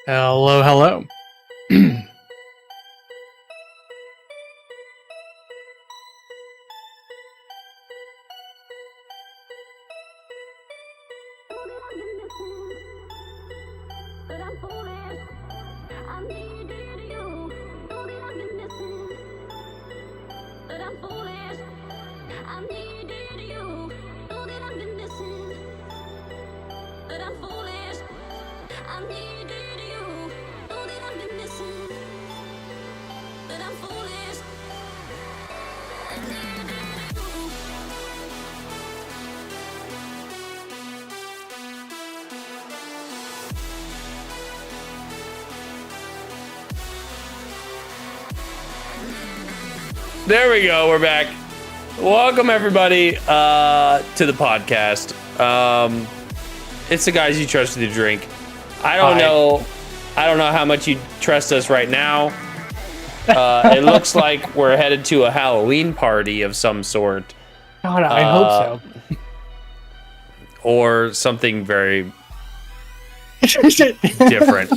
Hello, hello. There we go. We're back. Welcome everybody to the podcast. It's the guys you trusted to drink. I don't know how much you trust us right now. It looks like we're headed to a Halloween party of some sort. God, I hope so. Or something very different.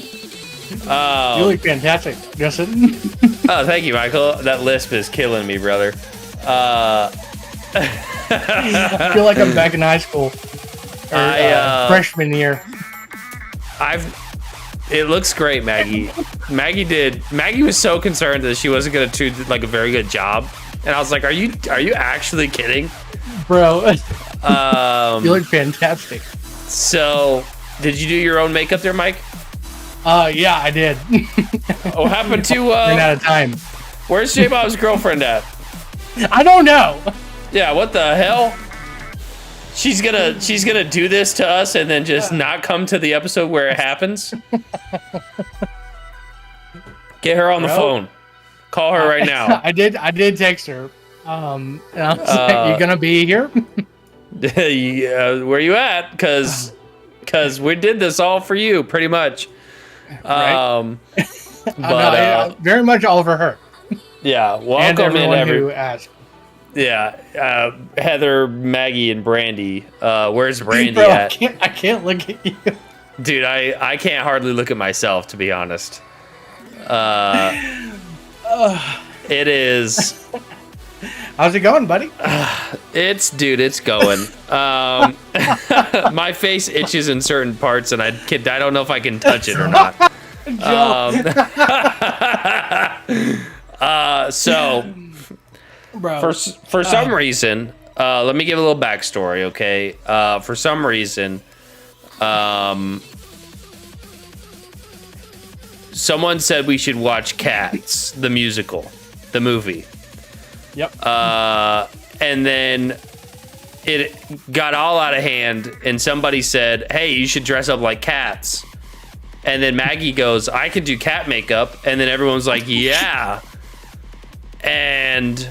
You look fantastic, Justin. Oh, thank you, Michael. That lisp is killing me, brother. I feel like I'm back in high school. Freshman year. It looks great, Maggie. Maggie was so concerned that she wasn't going to do like a very good job, and I was like, "Are you actually kidding, bro?" You look fantastic. So, did you do your own makeup there, Mike? Yeah, I did. What happened to? Ran out of time. Where's J Bob's girlfriend at? I don't know. Yeah, what the hell? She's gonna do this to us and then just not come to the episode where it happens. Get her on the phone. Call her right now. I did text her. And I was like, "You gonna be here?" Where you at? Because we did this all for you, pretty much. Right. But very much all for her. Yeah, welcome and everyone who asked. Yeah, Heather, Maggie, and Brandy. Where's Brandy Bro, at? I can't look at you, dude. I can't hardly look at myself, to be honest. It is. How's it going, buddy? It's going. My face itches in certain parts, and I don't know if I can touch it or not. So, bro, for some reason, let me give a little backstory, okay? For some reason, someone said we should watch Cats, the musical, the movie. Yep. And then it got all out of hand, and somebody said, "Hey, you should dress up like cats." And then Maggie goes, "I could do cat makeup," and then everyone's like, "Yeah." And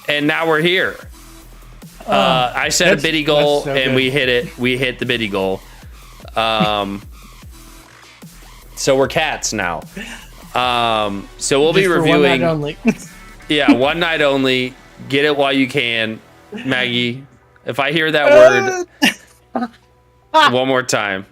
now we're here. I set a biddy goal, so and we hit it. We hit the biddy goal. So we're cats now. So we'll be reviewing. One night only. Yeah, one night only. Get it while you can, Maggie. If I hear that word one more time.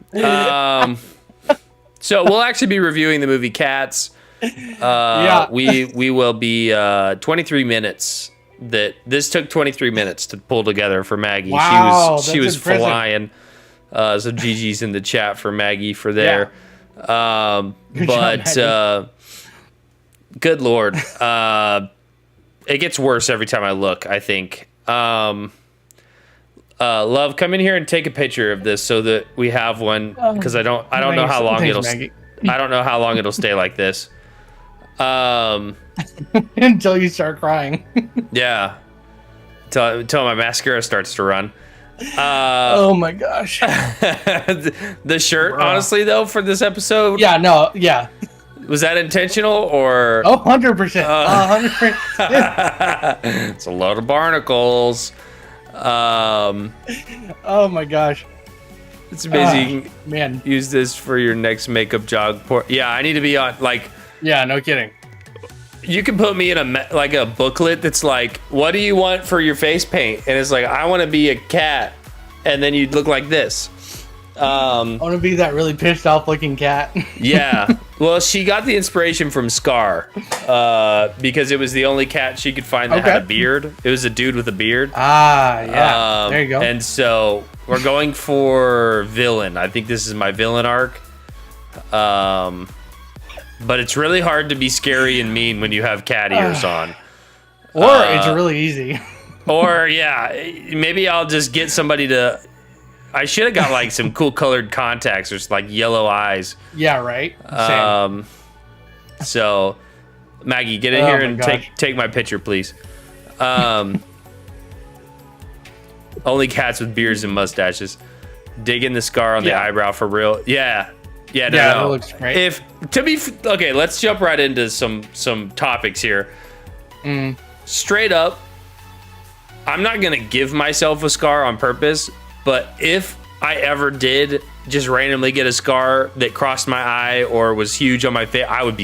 So we'll actually be reviewing the movie Cats. Yeah. We will be 23 minutes. This took 23 minutes to pull together for Maggie. Wow, she was impressive. flying. So GG's in the chat for Maggie for there. Good But job, good Lord. It gets worse every time I look, I think. Love, come in here and take a picture of this so that we have one, because I don't know how long I don't know how long it'll stay like this. Until you start crying. Yeah. Until my mascara starts to run. Oh my gosh. The shirt, honestly, though, for this episode. Yeah. Was that intentional or? Oh, 100%. 100%. It's a load of barnacles. Oh my gosh. It's amazing. Man. Use this for your next makeup jog. Yeah, I need to be on, like. Yeah, no kidding. You can put me in a booklet that's like, what do you want for your face paint? And it's like, I want to be a cat. And then you'd look like this. I want to be that really pissed off looking cat. Yeah. Well, she got the inspiration from Scar because it was the only cat she could find that had a beard. It was a dude with a beard. Ah, yeah. There you go. And so we're going for villain. I think this is my villain arc. But it's really hard to be scary and mean when you have cat ears on. Or it's really easy. Or, yeah, maybe I'll just get somebody to... I should have got, like, some cool colored contacts or, like, yellow eyes. Yeah, right? Same. So, Maggie, get in here and take my picture, please. Only cats with beards and mustaches. Dig in the scar on the eyebrow for real. Yeah. Yeah, no. That looks great. Okay, let's jump right into some topics here. Straight up, I'm not gonna give myself a scar on purpose, but if I ever did just randomly get a scar that crossed my eye or was huge on my face, I would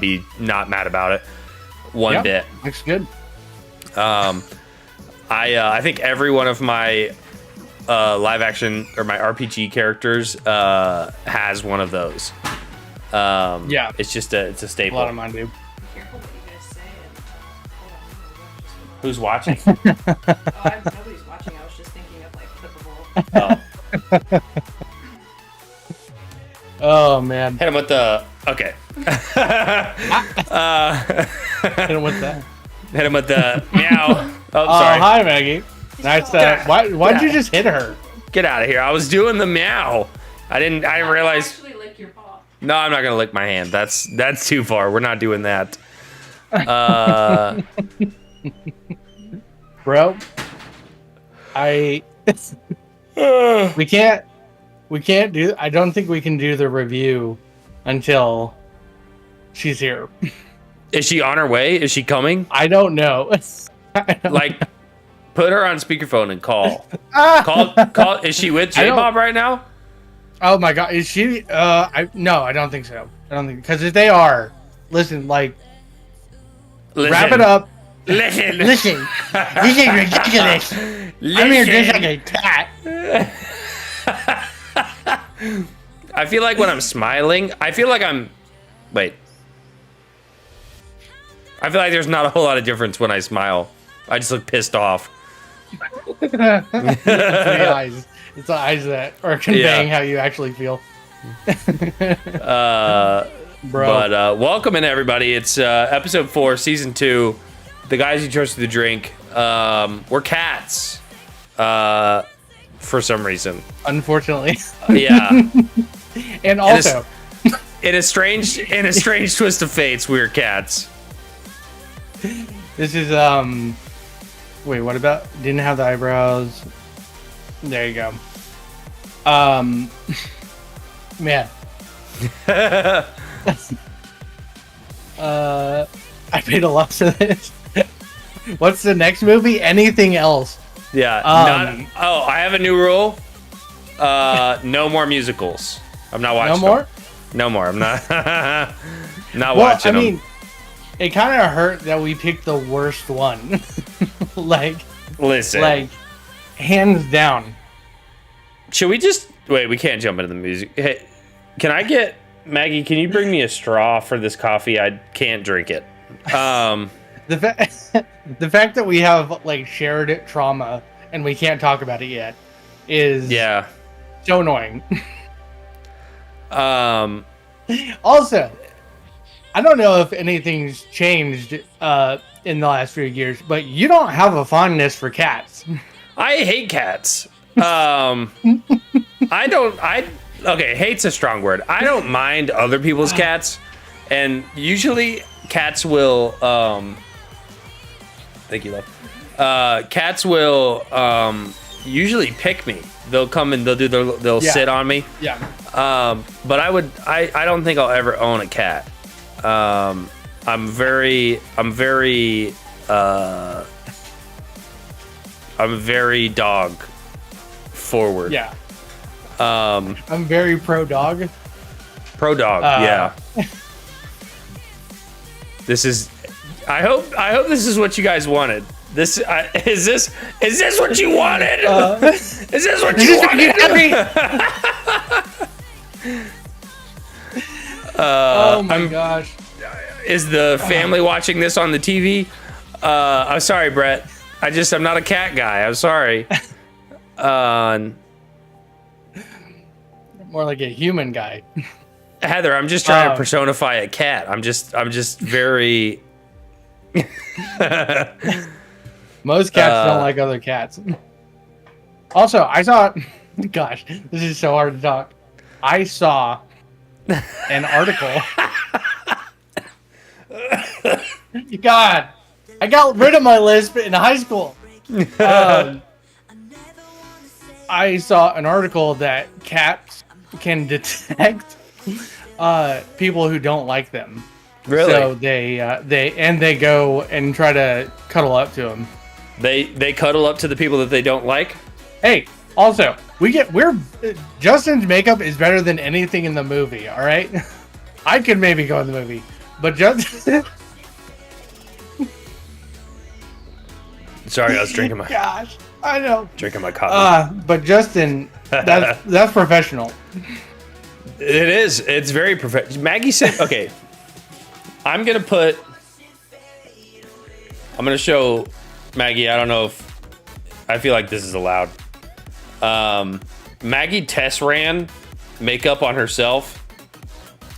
be not mad about it one bit. Looks good. I think every one of my live action or my RPG characters has one of those. Yeah, it's a staple. A lot of mine do. Who's watching? Nobody's watching. I was just thinking of like flippable. Oh man. Hit him with the okay. Hit him with that. Hit him with the meow. Oh, sorry. Hi Maggie. Nice. Why'd you just hit her? Get out of here! I was doing the meow. I didn't realize. Actually, lick your paw. No, I'm not gonna lick my hand. That's too far. We're not doing that. Bro, we can't do. I don't think we can do the review until she's here. Is she on her way? Is she coming? I don't know. Like, put her on speakerphone and call. Call. Is she with J-Bob right now? Oh my God, is she? No, I don't think so. I don't think, because if they are, listen, wrap it up. Listen. This is ridiculous. I'm here just like a cat. I feel like when I'm smiling, I feel like there's not a whole lot of difference when I smile. I just look pissed off. It's the eyes. It's the eyes that are conveying how you actually feel. Bro. But welcome in, everybody. It's episode 4, season 2. The guys you trusted to drink. We're cats. For some reason. Unfortunately. Yeah. And also, in a strange twist of fates, we're cats. This is wait, what about didn't have the eyebrows? There you go. Man. I paid a lot for this. What's the next movie? Anything else? Yeah. I have a new rule. No more musicals. I'm not watching. No more? No more. I'm not. Not watching them. I mean, it kind of hurt that we picked the worst one. Listen. Hands down. Should we just wait? We can't jump into the music. Hey, can I get Maggie? Can you bring me a straw for this coffee? I can't drink it. The fact that we have shared trauma and we can't talk about it yet is So annoying. Also, I don't know if anything's changed in the last few years, but you don't have a fondness for cats. I hate cats. Okay, hate's a strong word. I don't mind other people's cats, and usually cats will, thank you, love. Cats will, usually pick me. They'll come and they'll sit on me. Yeah. But I don't think I'll ever own a cat. I'm very dog forward. Yeah. I'm very pro dog. Pro dog, yeah. This is. I hope this is what you guys wanted. Is this what you wanted? Is this what you wanted? Oh my gosh! Is the family watching this on the TV? I'm sorry, Brett. I'm not a cat guy. I'm sorry. More like a human guy. Heather, I'm just trying to personify a cat. I'm just very. Most cats don't like other cats. Also, I saw. Gosh, this is so hard to talk. I saw an article. God, I got rid of my lisp in high school. I saw an article that cats can detect people who don't like them. Really? So they go and try to cuddle up to them. They cuddle up to the people that they don't like. Hey, also, Justin's makeup is better than anything in the movie. All right, I could maybe go in the movie, but Justin. Sorry, I was drinking my. Gosh, I know. Drinking my coffee. But Justin, that's professional. It is. It's very professional. Maggie said, "Okay, I'm gonna show Maggie. I don't know if I feel like this is allowed. Maggie test ran makeup on herself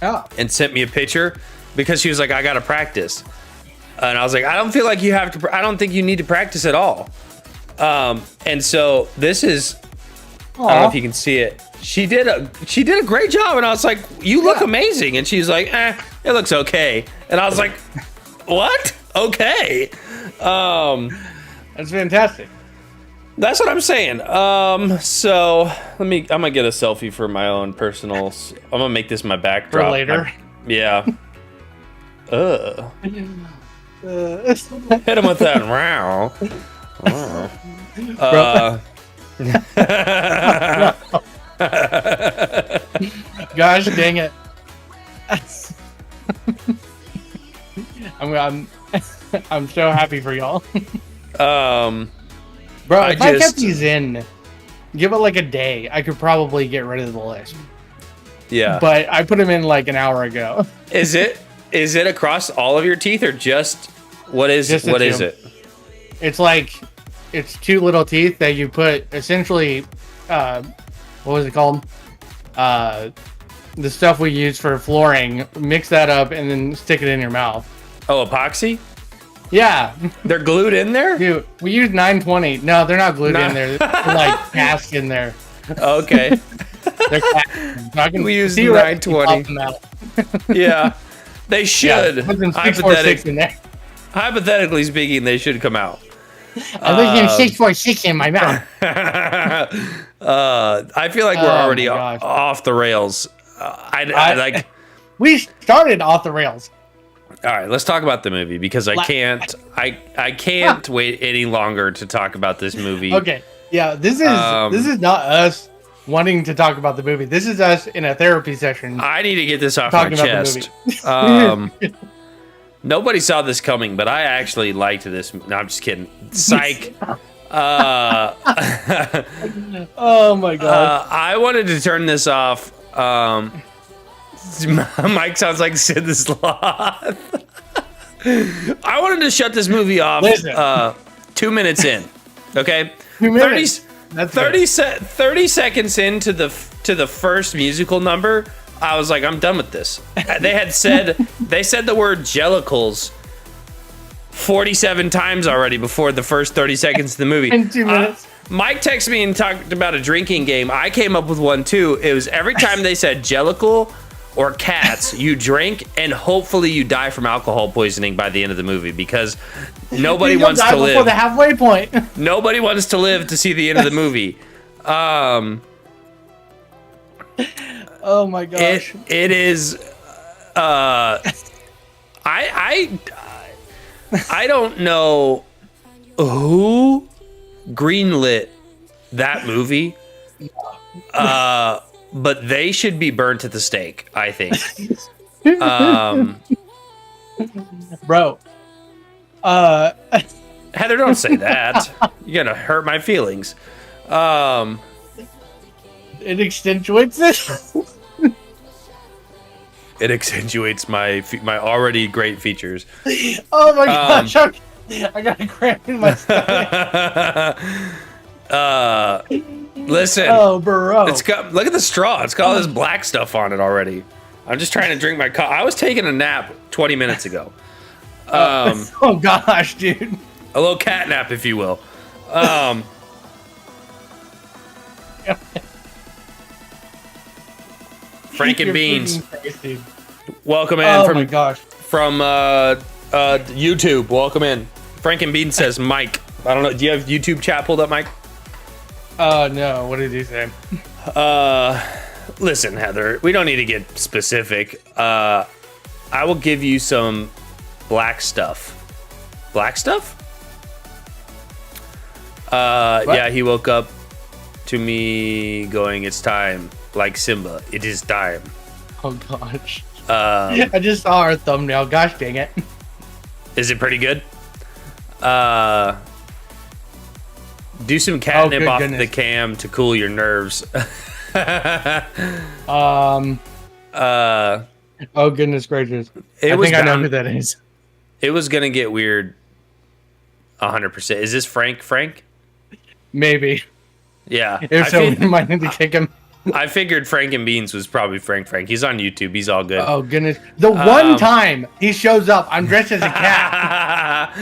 and sent me a picture because she was like, I gotta practice. And I was like, I don't feel like you have to, I don't think you need to practice at all. And so this is, I don't know if you can see it. She did a great job. And I was like, you look amazing. And she's like, it looks okay. And I was like, what? Okay. That's fantastic. That's what I'm saying. So I'm gonna get a selfie for my own personal. I'm gonna make this my backdrop. For later. Yeah. Hit him with that row. Gosh dang it. I'm so happy for y'all. Bro, if I kept these in, give it like a day, I could probably get rid of the list. Yeah. But I put them in like an hour ago. Is it across all of your teeth or just what is just what is it? It's like it's two little teeth that you put essentially what was it called? The stuff we use for flooring, mix that up and then stick it in your mouth. Oh, epoxy? Yeah. They're glued in there? Dude, we use 920. No, they're not glued in there. They're like cast in there. Okay. They're cast. We use 920. Yeah. They should. Yeah, hypothetically speaking, they should come out. I'm thinking 646 in my mouth. I feel like we're already off the rails. We started off the rails. All right, let's talk about the movie because I can't wait any longer to talk about this movie. Okay, yeah, this is not us wanting to talk about the movie. This is us in a therapy session. I need to get this off my chest. Nobody saw this coming, but I actually liked this. No, I'm just kidding. Psych. Oh my god. I wanted to turn this off. Mike sounds like Sid the Sloth. I wanted to shut this movie off 2 minutes in. Okay? 2 minutes. That's 30 seconds into the first musical number, I was like, I'm done with this. They said the word jellicles 47 times already before the first 30 seconds of the movie. In 2 minutes. Mike texted me and talked about a drinking game. I came up with one too. It was every time they said jellicle or cats, you drink and hopefully you die from alcohol poisoning by the end of the movie because nobody wants to live before the halfway point. Nobody wants to live to see the end of the movie. Oh my gosh! It is. I don't know who greenlit that movie. But they should be burnt at the stake, I think. Bro. Heather, don't say that. You're gonna hurt my feelings. It accentuates it. It accentuates my already great features. Oh my gosh! I got a cramp in my stomach. Listen. Oh, bro. Look at the straw. It's got all this black stuff on it already. I'm just trying to drink my coffee. I was taking a nap 20 minutes ago. Oh gosh, dude. A little cat nap, if you will. Frank and Beans. Welcome in oh from my gosh. From YouTube. Welcome in. Frank and Beans says Mike. I don't know. Do you have YouTube chat pulled up, Mike? No. What did he say? Listen, Heather, we don't need to get specific. I will give you some black stuff. Black stuff? Yeah, he woke up to me going, it's time. Like Simba, it is time. Oh gosh. I just saw our thumbnail. Gosh dang it. Is it pretty good? Do some catnip off the cam to cool your nerves. Oh goodness gracious! I think I know who that is. It was gonna get weird. 100%. Is this Frank? Frank? Maybe. Yeah. If so, we might need to kick him. I figured Frank and Beans was probably Frank. He's on YouTube. He's all good. Oh goodness! The one time he shows up, I'm dressed as a cat.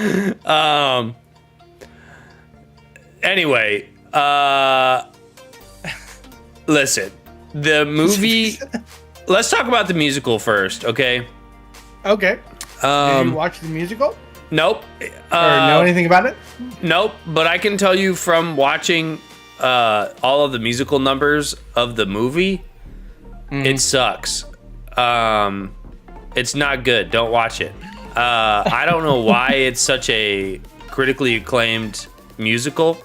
Anyway, listen, the movie. Let's talk about the musical first, okay? Okay. Did you watch the musical? Nope. Or know anything about it? Nope. But I can tell you from watching all of the musical numbers of the movie, it sucks. It's not good. Don't watch it. I don't know why it's such a critically acclaimed musical.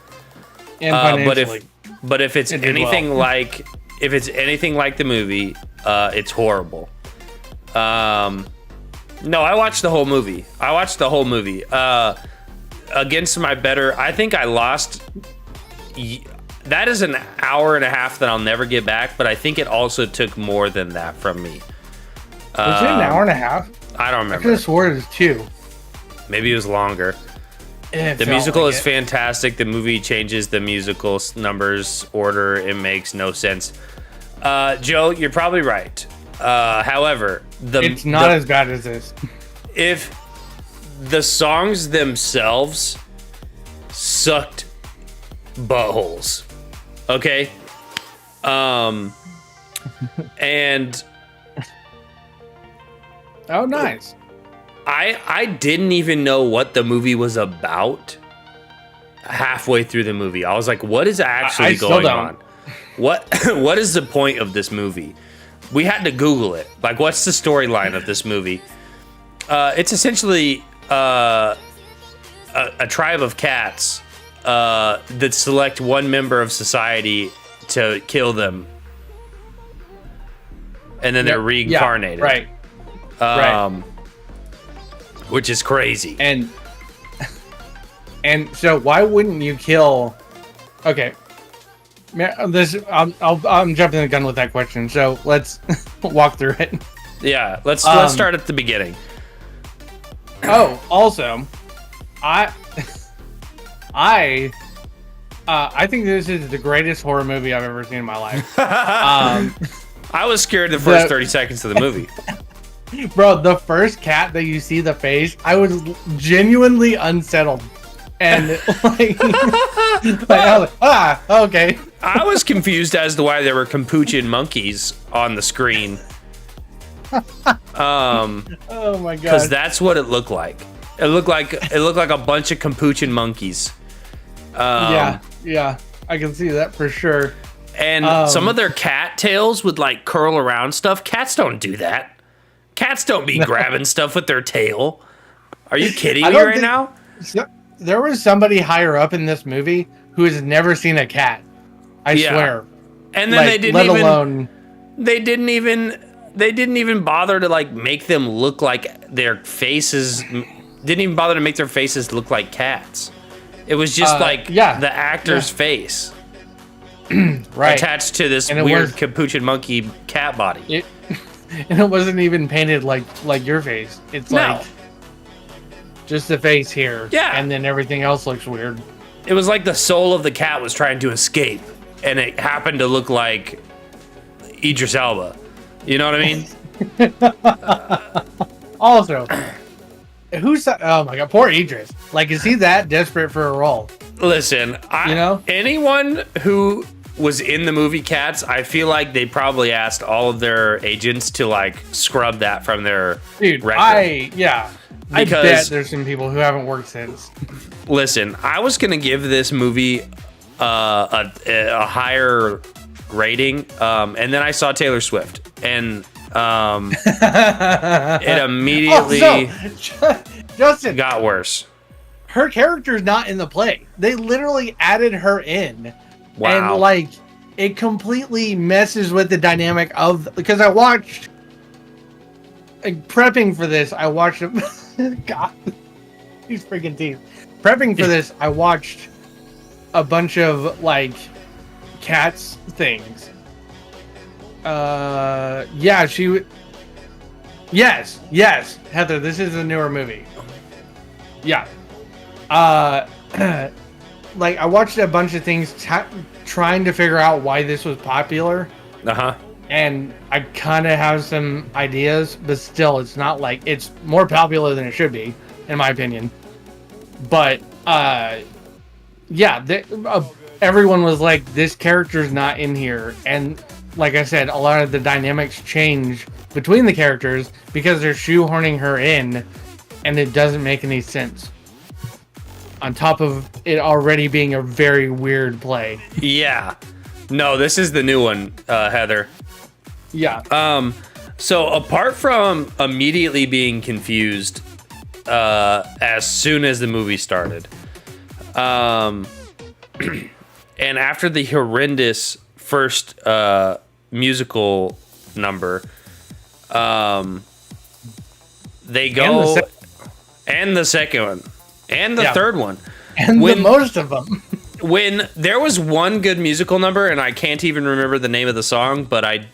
And but if it's anything like the movie, it's horrible. No, I watched the whole movie. Against my better, I think I lost. That is an hour and a half that I'll never get back, but I think it also took more than that from me. Was it an hour and a half? I don't I remember. could have sworn it was 2. Maybe it was longer. The musical is fantastic. The movie changes the musical numbers order. It makes no sense. Joe, you're probably right. However, it's not as bad as this. If the songs themselves sucked buttholes, okay? And oh, nice. I didn't even know what the movie was about halfway through the movie. I was like, what is actually going on? What is the point of this movie? We had to Google it. Like, what's the storyline of this movie? It's essentially a tribe of cats that select one member of society to kill them. And then they're reincarnated. Yeah, right. Which is crazy. And so why wouldn't you kill? Okay, I'm jumping the gun with that question. So let's walk through it. Yeah, let's start at the beginning. Oh, also, I I think this is the greatest horror movie I've ever seen in my life. I was scared the first 30 seconds of the movie. Bro, the first cat that you see the face, I was genuinely unsettled. And like, I was like, okay. I was confused as to why there were Capuchin monkeys on the screen. Oh my god. Because that's what it looked like. It looked like a bunch of Capuchin monkeys. Yeah, I can see that for sure. And some of their cat tails would like curl around stuff. Cats don't do that. Cats don't be grabbing stuff with their tail. Are you kidding me right now? There was somebody higher up in this movie who has never seen a cat. I swear. And then they didn't even bother to like make them look like their faces. Didn't even bother to make their faces look like cats. It was just the actor's face attached to this weird Capuchin monkey cat body. And it wasn't even painted like your face. It's like just the face here. Yeah. And then everything else looks weird. It was like the soul of the cat was trying to escape, and it happened to look like Idris Elba. You know what I mean? Also, oh my god, poor Idris. Like, is he that desperate for a role? Listen, anyone who was in the movie Cats, I feel like they probably asked all of their agents to like scrub that from their record. I bet there's some people who haven't worked since. Listen, I was gonna give this movie a higher rating, and then I saw Taylor Swift, and it immediately Justin got worse. Her character's not in the play. They literally added her in. Wow. And like it completely messes with the dynamic of, because I watched, like, prepping for this, I watched God, these freaking teeth. Prepping for this, I watched a bunch of like Cats things. Yes, Heather, this is a newer movie. Yeah. Like, I watched a bunch of things trying to figure out why this was popular. And I kind of have some ideas, but still, it's not like, it's more popular than it should be, in my opinion. But, everyone was like, this character's not in here. And like I said, a lot of the dynamics change between the characters because they're shoehorning her in, and it doesn't make any sense. On top of it already being a very weird play. Yeah. No, this is the new one, Heather. Yeah. So apart from immediately being confused as soon as the movie started, and after the horrendous first musical number, they go, and the second one, and the third one, and most of them. When there was one good musical number, and I can't even remember the name of the song, but I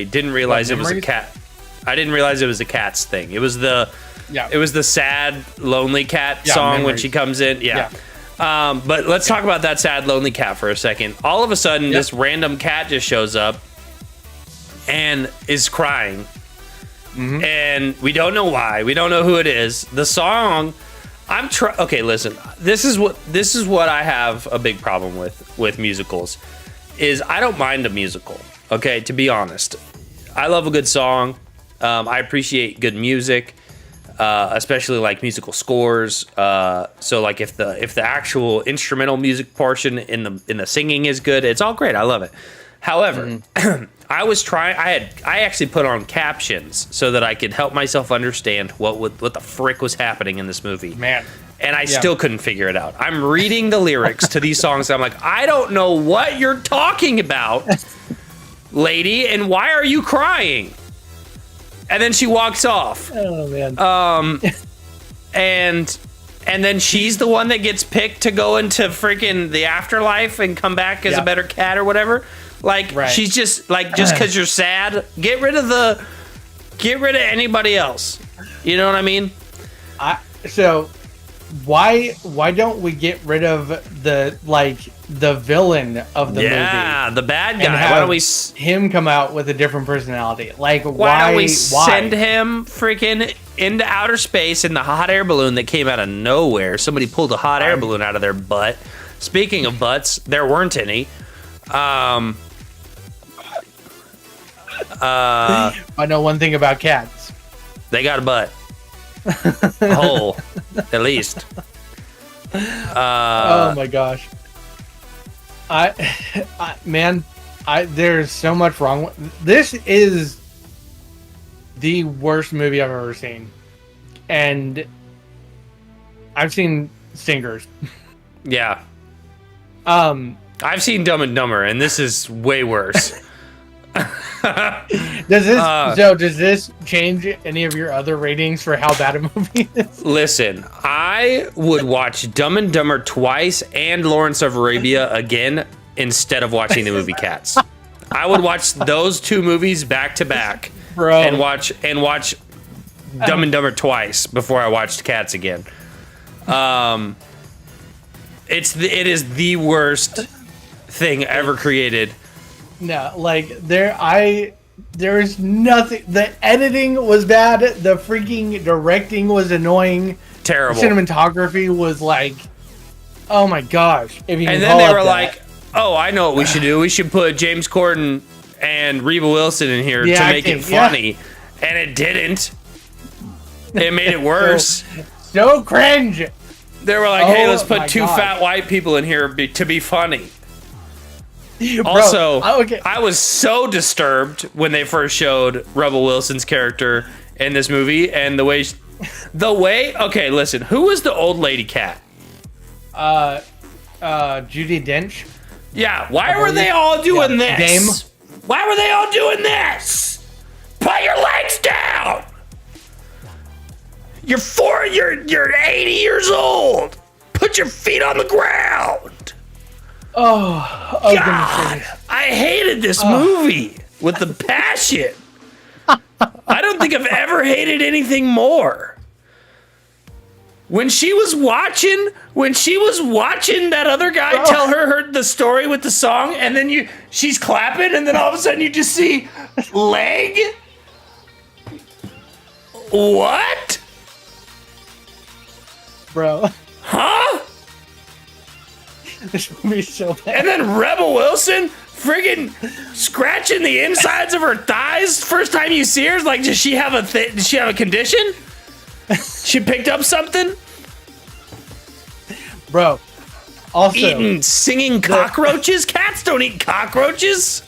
didn't realize it was a cat. I didn't realize it was a Cats thing. It was the sad lonely cat song when she comes in. But let's talk about that sad lonely cat for a second. All of a sudden, this random cat just shows up and is crying, and we don't know why. We don't know who it is. The song. Okay, listen. This is what I have a big problem with musicals, is I don't mind a musical. Okay, to be honest, I love a good song. I appreciate good music, especially like musical scores. So like if the actual instrumental music portion in the singing is good, it's all great. I love it. However, I actually put on captions so that I could help myself understand what the frick was happening in this movie. Man. And I still couldn't figure it out. I'm reading the lyrics to these songs. And I'm like, I don't know what you're talking about, lady, and why are you crying? And then she walks off. Oh man. And then she's the one that gets picked to go into freaking the afterlife and come back as a better cat or whatever. Like, she's just like, just because you're sad, get rid of anybody else. You know what I mean? why don't we get rid of the villain of the movie? Yeah, the bad And guy. have Why don't we him come out with a different personality? Like, why don't we send him freaking into outer space in the hot air balloon that came out of nowhere? Somebody pulled a hot air balloon out of their butt. Speaking of butts, there weren't any. I know one thing about cats. They got a butt. A hole, at least. Oh my gosh. There's so much wrong with this. Is the worst movie I've ever seen, and I've seen Stingers. Yeah. I've seen Dumb and Dumber, and this is way worse. Does this change any of your other ratings for how bad a movie is? Listen, I would watch Dumb and Dumber twice and Lawrence of Arabia again instead of watching the movie Cats. I would watch those two movies back to back, Bro. and watch Dumb and Dumber twice before I watched Cats again. It is the worst thing ever created. No, like there's nothing. The editing was bad. The freaking directing was annoying. Terrible. The cinematography was like, oh my gosh. If you And can then call they it were that. like, "Oh, I know what we should do. We should put James Corden and Reba Wilson in here The to make acting, it funny," and it didn't. It made it worse. So cringe. They were like, "Hey, Oh let's put my two gosh. fat white people in here to be funny." Bro, Also, okay. I was so disturbed when they first showed Rebel Wilson's character in this movie, and the way. Okay, listen. Who was the old lady cat? Judy Dench. Yeah. Why were they all doing this? Dame. Why were they all doing this? Put your legs down. You're 80 years old. Put your feet on the ground. Oh God, goodness. I hated this movie with the passion. I don't think I've ever hated anything more. When she was watching that other guy tell her the story with the song, and then she's clapping, and then all of a sudden you just see leg. What? Bro. Huh? This movie's so bad. And then Rebel Wilson friggin' scratching the insides of her thighs. First time you see her, it's like, does she have a condition? She picked up something? Bro. Also, Singing cockroaches? Cats don't eat cockroaches.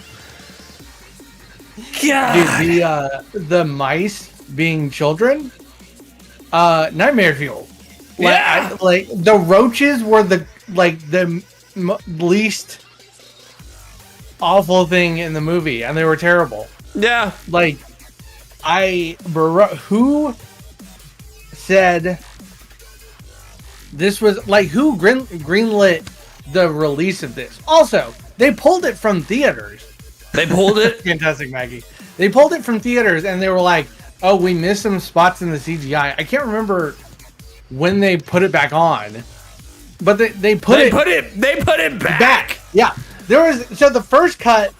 God. dude, the mice being children, nightmare fuel. Yeah. Like the roaches were the least awful thing in the movie, and they were terrible. Yeah. Like, who said this was like who greenlit the release of this? Also, they pulled it from theaters. They pulled it. Fantastic, Maggie. They pulled it from theaters, and they were like, "Oh, we missed some spots in the CGI." I can't remember when they put it back on, but they put it back. Yeah, there was the first cut.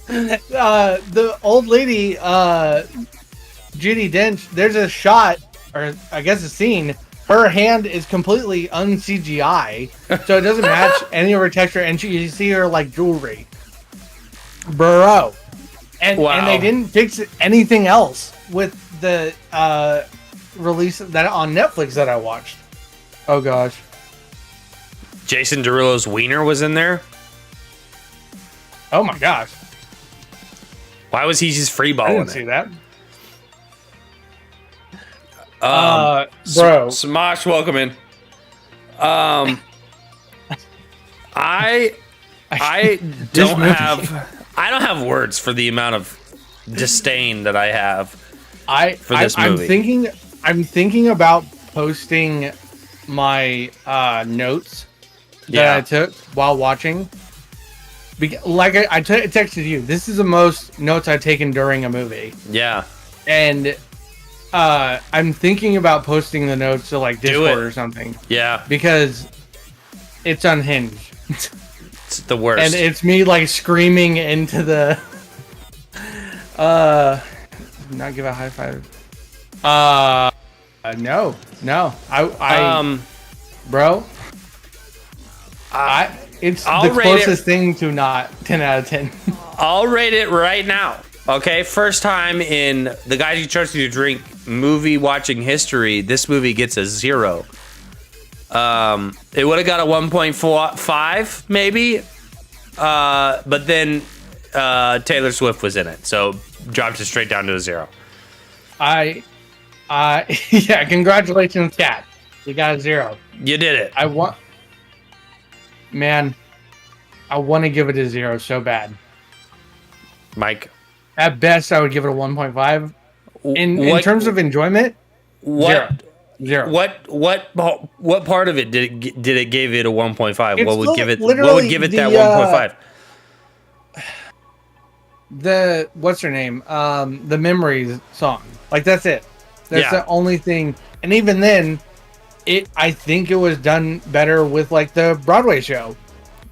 The old lady, Judi Dench. There's a shot, or I guess a scene. Her hand is completely un-CGI, so it doesn't match any of her texture, and you see her like jewelry, bro. And they didn't fix anything else with the release that on Netflix that I watched. Oh gosh. Jason Derulo's wiener was in there. Oh my gosh. Why was he just I freeballing didn't it? see that. Bro, Smosh, welcome in. I don't have words for the amount of disdain that I have for this movie. I'm thinking about posting my notes that I took while watching. Like I texted you, this is the most notes I've taken during a movie. Yeah. And I'm thinking about posting the notes to like Do Discord it. or something Yeah, because it's unhinged. it's the worst. And it's me like screaming into the not give a high five. No. I bro. It's I'll the rate closest thing to not 10 out of 10. I'll rate it right now. Okay, first time in the Guys You Trust You to Drink movie watching history, this movie gets a 0. It would have got a 1.45 maybe, but then Taylor Swift was in it, so dropped it straight down to a 0. Yeah, congratulations, Cat. You got a 0. You did it. I want to give it a 0 so bad. Mike. At best, I would give it a 1.5. In terms of enjoyment, what 0. what part of it did it give it a 1.5? It's What would give it literally that 1.5? The what's her name? The Memories song. Like that's it. That's the only thing. And even then, I think it was done better with like the Broadway show.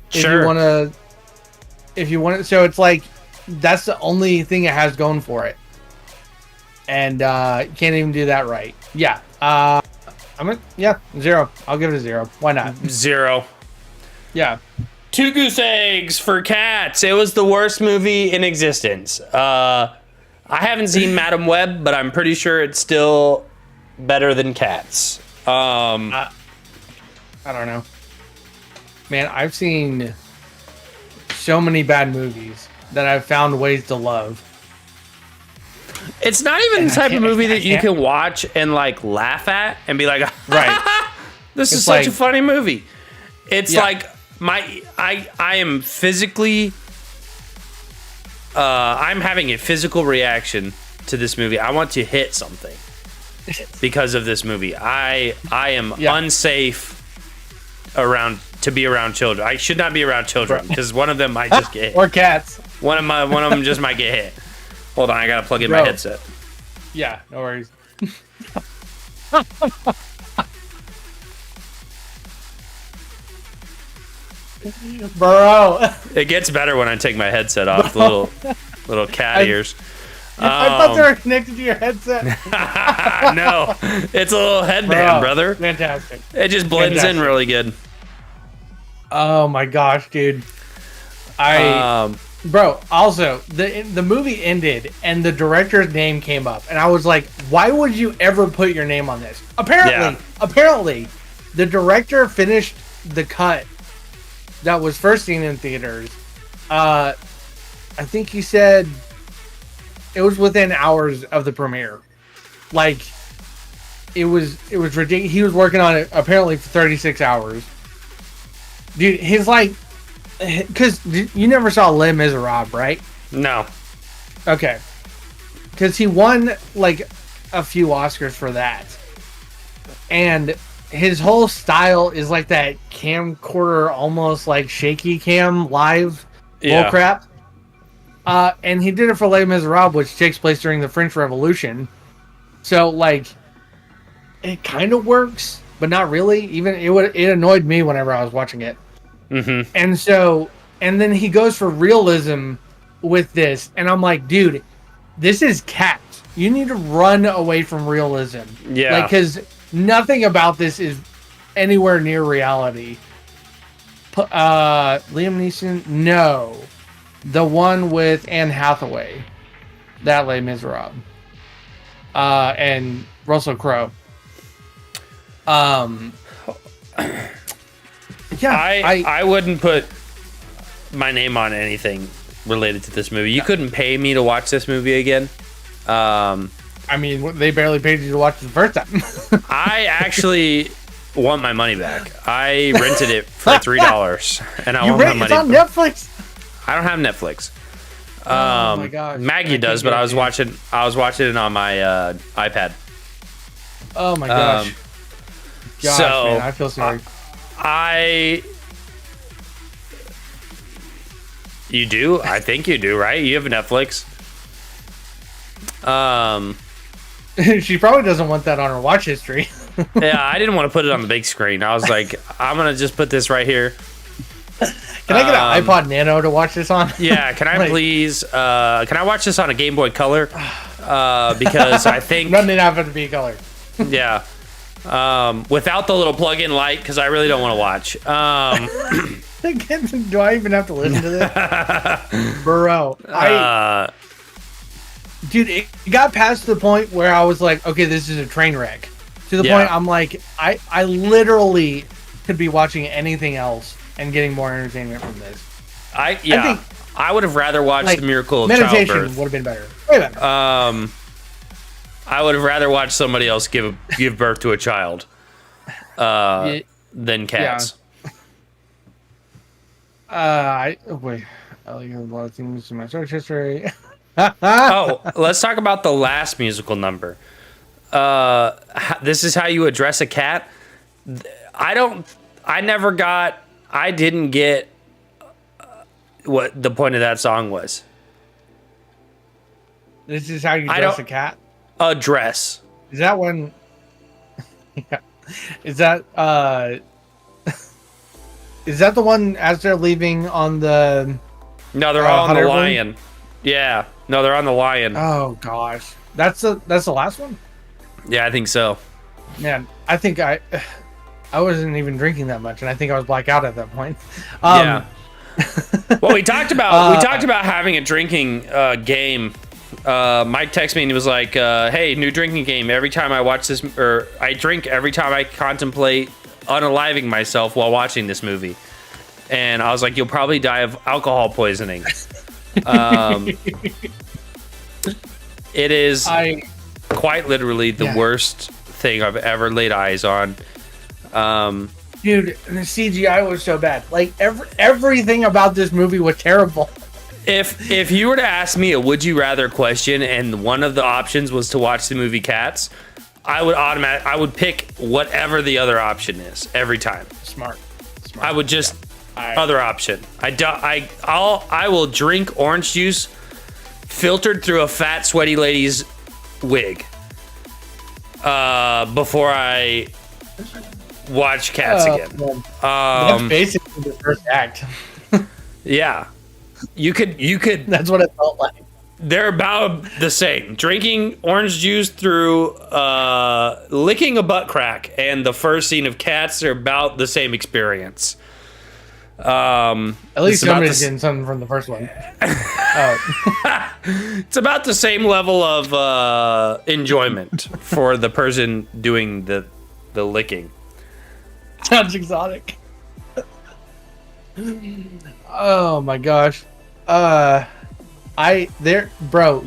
Sure. If you want to, so it's like that's the only thing it has going for it. And you can't even do that right. Yeah. 0. I'll give it a 0. Why not? 0. Yeah. 2 goose eggs for Cats. It was the worst movie in existence. I haven't seen Madam Web, but I'm pretty sure it's still better than Cats. I don't know. Man, I've seen so many bad movies that I've found ways to love. It's not even the type of movie that you can watch and like laugh at and be like, right. This is such a funny movie. It's like I am physically I'm having a physical reaction to this movie. I want to hit something because of this movie. I am unsafe to be around children. I should not be around children because one of them might just get hit. Or cats. One of them just might get hit. Hold on, I gotta plug in my headset. Yeah, no worries. Bro. It gets better when I take my headset off. Little cat ears. I thought they were connected to your headset. No, it's a little headband, brother. Fantastic. It just blends in really good. Oh my gosh, dude. Bro, also, the movie ended and the director's name came up. And I was like, why would you ever put your name on this? Apparently, the director finished the cut that was first seen in theaters. I think he said it was within hours of the premiere. Like, it was ridiculous. He was working on it apparently for 36 hours. Dude, he's like, because you never saw Les Miserables, right? No. Okay. Because he won like a few Oscars for that. And his whole style is like that camcorder, almost like shaky cam live bullcrap. And he did it for Les Miserables, which takes place during the French Revolution. So like, it kind of works, but not really. Even it annoyed me whenever I was watching it. Mm-hmm. And then he goes for realism with this, and I'm like, dude, this is Cats. You need to run away from realism. Yeah. Like, because nothing about this is anywhere near reality. Liam Neeson? No. The one with Anne Hathaway. That Les Miserables. And Russell Crowe. Yeah, I wouldn't put my name on anything related to this movie. You couldn't pay me to watch this movie again. I mean, they barely paid you to watch it the first time. I actually want my money back. I rented it for $3, and I want my money. It's on Netflix. I don't have Netflix. Oh my gosh. Maggie does, but I was watching it on my iPad. Oh my gosh. Gosh, so man, I feel sorry. You do? I think you do, right? You have Netflix. She probably doesn't want that on her watch history. Yeah, I didn't want to put it on the big screen. I was like, I'm gonna just put this right here. Can I get an iPod Nano to watch this on? Yeah, can I please? Can I watch this on a Game Boy Color? Because I think Nothing happened to be color. yeah. Without the little plug-in light, because I really don't want to watch. Do I even have to listen to this, bro? Dude, it got past the point where I was like, okay, this is a train wreck. To the point I'm like, I literally could be watching anything else and getting more entertainment from this. I think I would have rather watched like, The Miracle of meditation Childbirth. would have been better. Way better. I would have rather watched somebody else give birth to a child than Cats. I like a lot of things in my search history. Oh, let's talk about the last musical number. This is how you address a cat. I didn't get what the point of that song was. This is how you dress a cat? Address. Is that one? Yeah. Is that is that the one as they're leaving on the? No, they're all on the lion. Yeah. No, they're on the lion. Oh gosh, that's the last one. Yeah, I think so. Man, I think I wasn't even drinking that much, and I think I was blacked out at that point. Yeah. Well, we talked about having a drinking game. Mike texted me and he was like, "Hey, new drinking game. Every time I watch this, or I drink every time I contemplate unaliving myself while watching this movie." And I was like, "You'll probably die of alcohol poisoning." It is quite literally the worst thing I've ever laid eyes on. Dude, the CGI was so bad. Like everything about this movie was terrible. If you were to ask me a would you rather question and one of the options was to watch the movie Cats, I would pick whatever the other option is every time. Smart. I would just other option. I will drink orange juice filtered through a fat sweaty lady's wig before I watch Cats again. That's basically the first act. Yeah. You could That's what it felt like. They're about the same. Drinking orange juice through licking a butt crack and the first scene of Cats are about the same experience. At least somebody's getting something from the first one. It's about the same level of enjoyment for the person doing the licking. Sounds exotic. Oh my gosh. Bro,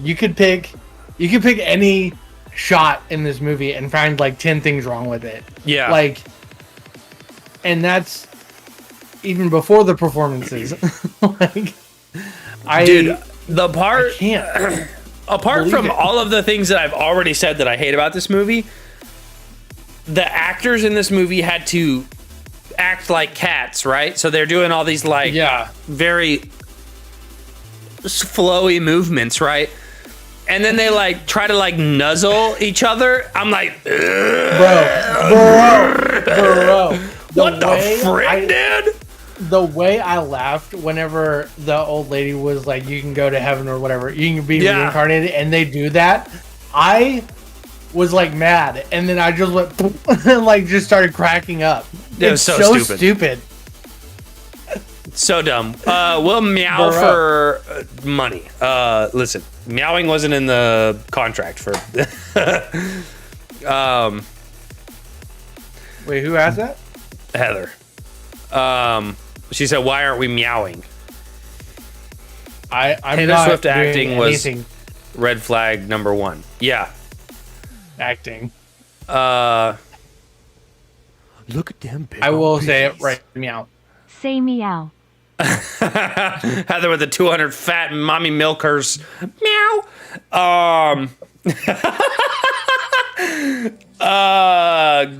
you could pick any shot in this movie and find like 10 things wrong with it. Yeah. Like, and that's even before the performances. Dude, the part I can't apart from all of the things that I've already said that I hate about this movie, the actors in this movie had to act like cats, right? So they're doing all these like very flowy movements, right? And then they like try to like nuzzle each other. I'm like, bro. What the frick, dude? The way I laughed whenever the old lady was like, "You can go to heaven or whatever. You can be reincarnated," and they do that, I was like mad, and then I just went and like just started cracking up. It was so stupid. So dumb. We'll meow for money. Listen, meowing wasn't in the contract for. Wait, who asked that? Heather. She said, "Why aren't we meowing?" I'm Taylor not Swift doing acting anything. was red flag number 1. Yeah. Acting. Look at them. I will say it right. Meow. Say meow. Heather with the 200 fat mommy milkers. Meow.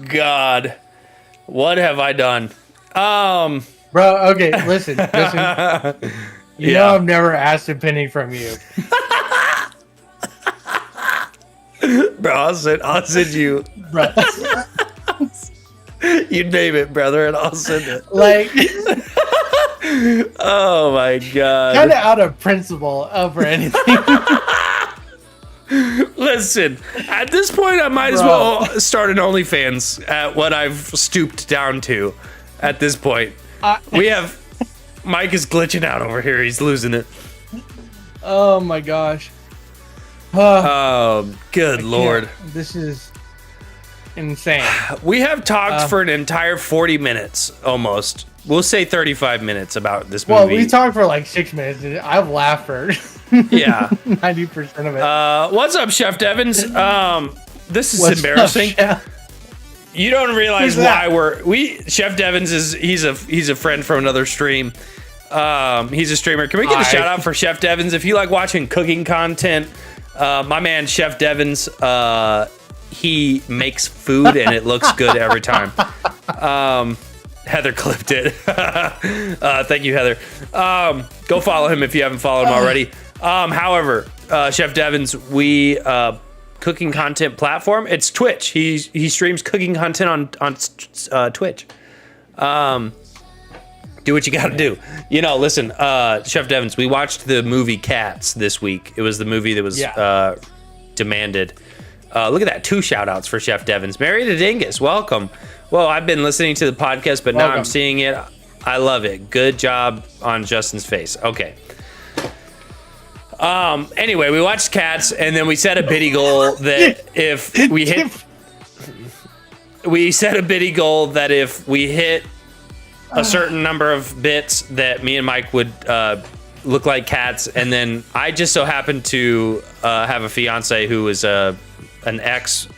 God. What have I done? Bro, okay, listen. You know I've never asked a penny from you. Bro, I'll send you. Bro. You name it, brother, and I'll send it. Like, oh my god. kind of out of principle over anything. Listen, at this point, I might as well start an OnlyFans at what I've stooped down to. At this point, we have Mike is glitching out over here. He's losing it. Oh my gosh. Oh, good lord. This is insane. We have talked for an entire 40 minutes, almost. We'll say 35 minutes about this movie. Well, we talked for like 6 minutes. And I've laughed for yeah 90% of it. What's up, Chef Devins? This is What's embarrassing. up, Chef? You don't realize Who's why that? Chef Devins he's a friend from another stream. He's a streamer. Can we get a shout out for Chef Devins? If you like watching cooking content, my man Chef Devins, he makes food and it looks good every time. Heather clipped it. Thank you, Heather. Go follow him if you haven't followed him already. However, Chef Devins, we cooking content platform. It's Twitch. He streams cooking content on Twitch. Do what you got to do. Listen, Chef Devins, we watched the movie Cats this week. It was the movie that was demanded. Look at that. 2 shout outs for Chef Devins. Mary the Dingus, welcome. Well, I've been listening to the podcast, but now I'm seeing it. I love it. Good job on Justin's face. Okay. Anyway, we watched Cats, and then we set a biddy goal that if we hit... We set a biddy goal that if we hit a certain number of bits that me and Mike would look like cats, and then I just so happened to have a fiance who was an ex...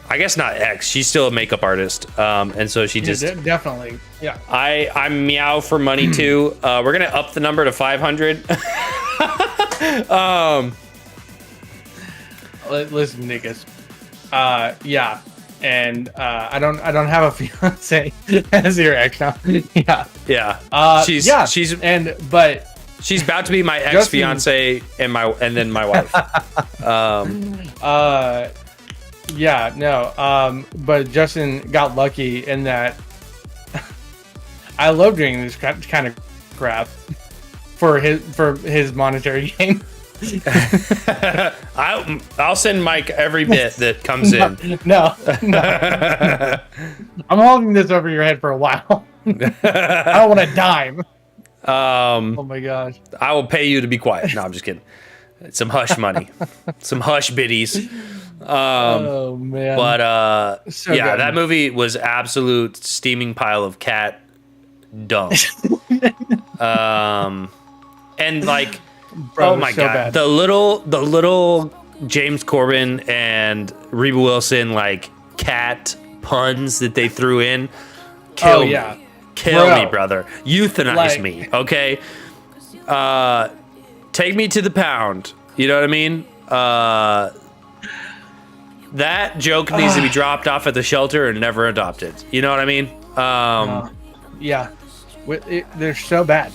I guess not ex. She's still a makeup artist, and so she just definitely, yeah. I meow for money too. We're gonna up the number to 500. Listen, niggas. Yeah, and I don't have a fiance as your ex now. Yeah. She's about to be my ex fiance and then my wife. Yeah, no. But Justin got lucky in that I love doing this kind of crap for his monetary gain. I'll send Mike every bit that comes in. No. I'm holding this over your head for a while. I don't want a dime. Oh my gosh. I will pay you to be quiet. No, I'm just kidding. Some hush money. Some hush biddies. Oh man. But So yeah, good. that movie was absolute steaming pile of cat dung. And like, Bro, oh my so god, bad. the little James Corbin and Reba Wilson like cat puns that they threw in. Kill me, brother. Euthanize me, okay? Take me to the pound. You know what I mean? That joke needs to be dropped off at the shelter and never adopted. You know what I mean? Yeah, they're so bad,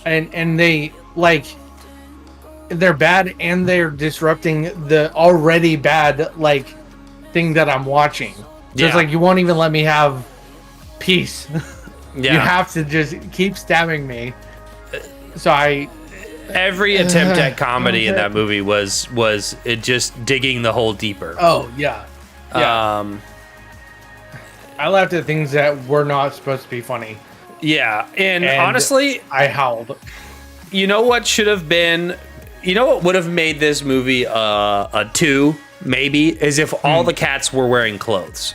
and they like they're bad, and they're disrupting the already bad like thing that I'm watching. So it's like you won't even let me have peace. Yeah. You have to just keep stabbing me. So every attempt at comedy in that movie was it just digging the hole deeper. Oh yeah. I laughed at things that were not supposed to be funny. Yeah, and honestly, I howled. You know what should have been? You know what would have made this movie a 2 maybe is if all the cats were wearing clothes.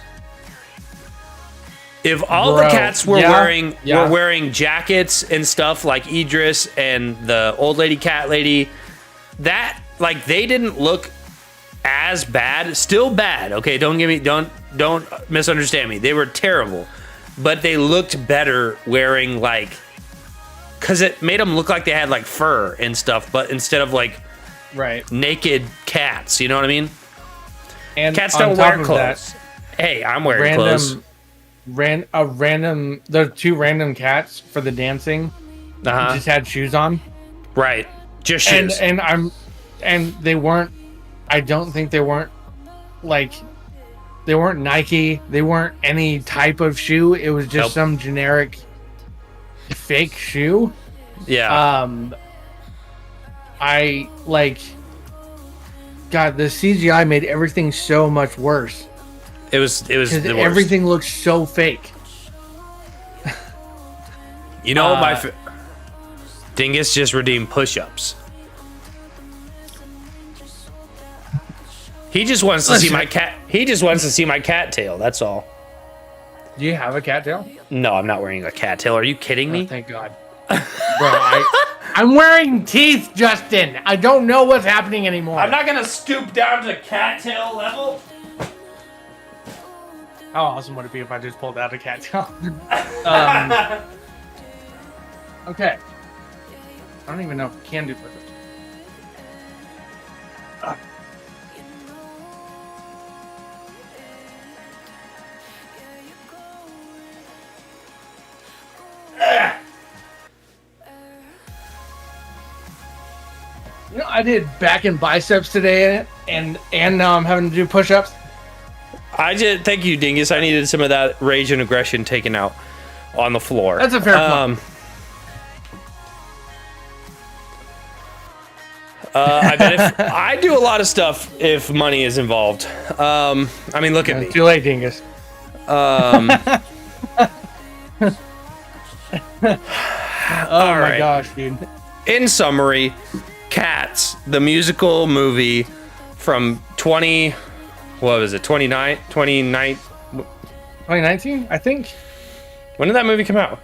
If all the cats were wearing jackets and stuff like Idris and the old lady cat lady, that like they didn't look as bad. Still bad, okay? Don't misunderstand me. They were terrible, but they looked better wearing like, because it made them look like they had like fur and stuff, but instead of like naked cats. You know what I mean? And cats don't wear clothes. Hey, I'm wearing clothes. The 2 random cats for the dancing just had shoes on. Right. Just shoes. And they weren't I don't think they weren't like they weren't Nike. They weren't any type of shoe. It was just some generic fake shoe. Yeah. I like. God, the CGI made everything so much worse. It was the worst. Everything looked so fake. You know, Dingus just redeemed push-ups. He just wants to see my cat. He just wants to see my cat tail. That's all. Do you have a cattail? No, I'm not wearing a cat tail. Are you kidding me? Oh, thank God. Bro, I'm wearing teeth, Justin. I don't know what's happening anymore. I'm not gonna stoop down to cattail level. How awesome would it be if I just pulled out a cattail? Okay. I don't even know if I can do push-ups. You know, I did back and biceps today, and now I'm having to do push-ups. Thank you, Dingus. I needed some of that rage and aggression taken out on the floor. That's a fair point. I bet I do a lot of stuff if money is involved. I mean, look at me. Too late, Dingus. All my gosh, dude. In summary, Cats, the musical movie from 2019, I think. When did that movie come out?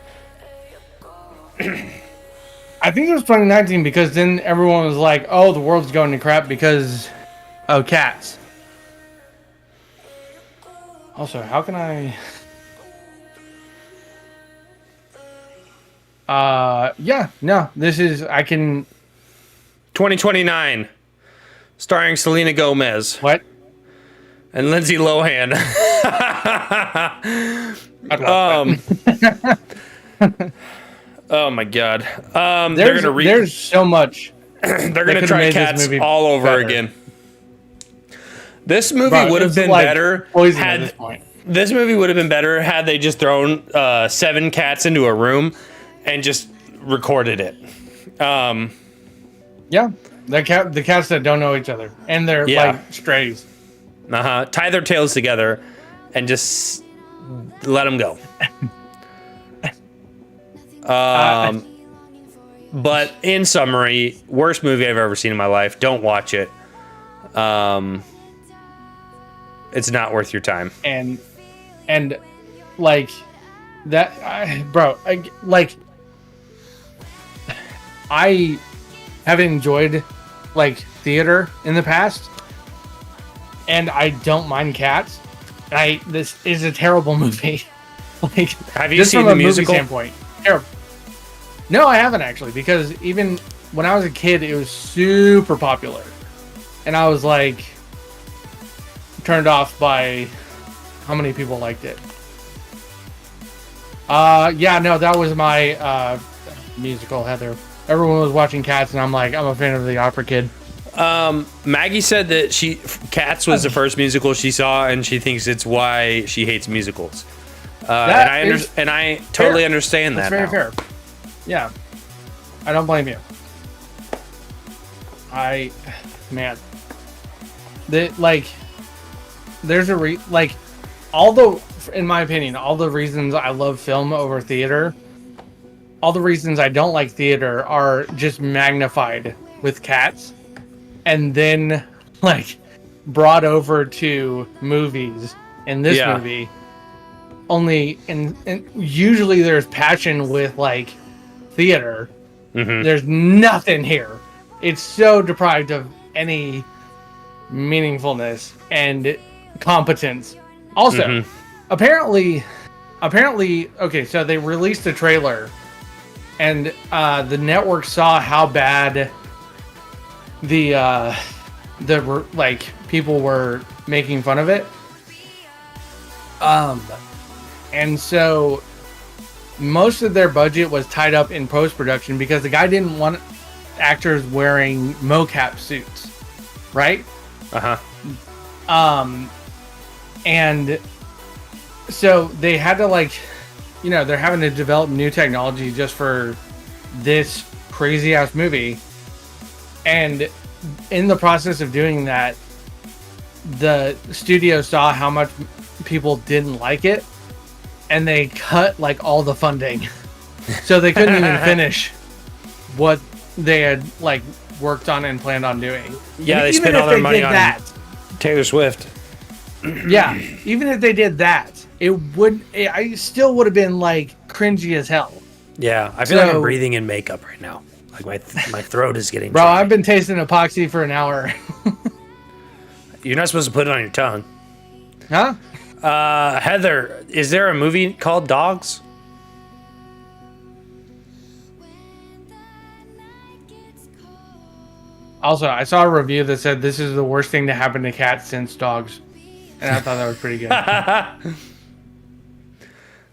I think it was 2019 because then everyone was like, oh, the world's going to crap because of Cats. Also, how can I... this is... I can... 2029. Starring Selena Gomez. What? And Lindsay Lohan. Oh my God. There's so much. They're gonna try Cats all over again. This movie would have been better this movie would have been better had they just thrown 7 cats into a room and just recorded it. Yeah, the cats that don't know each other and they're like strays. Tie their tails together and just let them go. But in summary, worst movie I've ever seen in my life. Don't watch it. It's not worth your time. And like that, I have enjoyed like theater in the past, and I don't mind Cats. This is a terrible movie. Like, have you seen the musical? Standpoint, terrible. No, I haven't actually, because even when I was a kid, it was super popular, and I was like turned off by how many people liked it. That was my musical, Heather. Everyone was watching Cats, and I'm like, I'm a fan of the Opera Kid. Maggie said that Cats was the first musical she saw, and she thinks it's why she hates musicals. And I totally understand that. That's very fair. Yeah, I don't blame you. In my opinion, all the reasons I love film over theater, all the reasons I don't like theater are just magnified with Cats, and then like brought over to movies. In this movie, only and usually there's passion with like theater. Mm-hmm. There's nothing here. It's so deprived of any meaningfulness and competence. Also, apparently, okay, so they released a trailer, and the network saw how bad the people were making fun of it. And so most of their budget was tied up in post-production because the guy didn't want actors wearing mocap suits, right? And so they had to like, they're having to develop new technology just for this crazy ass movie. And in the process of doing that, the studio saw how much people didn't like it, and they cut like all the funding. So they couldn't even finish what they had like worked on and planned on doing. Yeah, they Even spent if all their they money did on that. Taylor Swift. Yeah, even if they did that, I still would have been like cringy as hell. Yeah, I feel like I'm breathing in makeup right now. Like my throat is getting Bro, dry. I've been tasting epoxy for an hour. You're not supposed to put it on your tongue. Huh? Heather, is there a movie called Dogs? Also, I saw a review that said this is the worst thing to happen to cats since dogs. And I thought that was pretty good.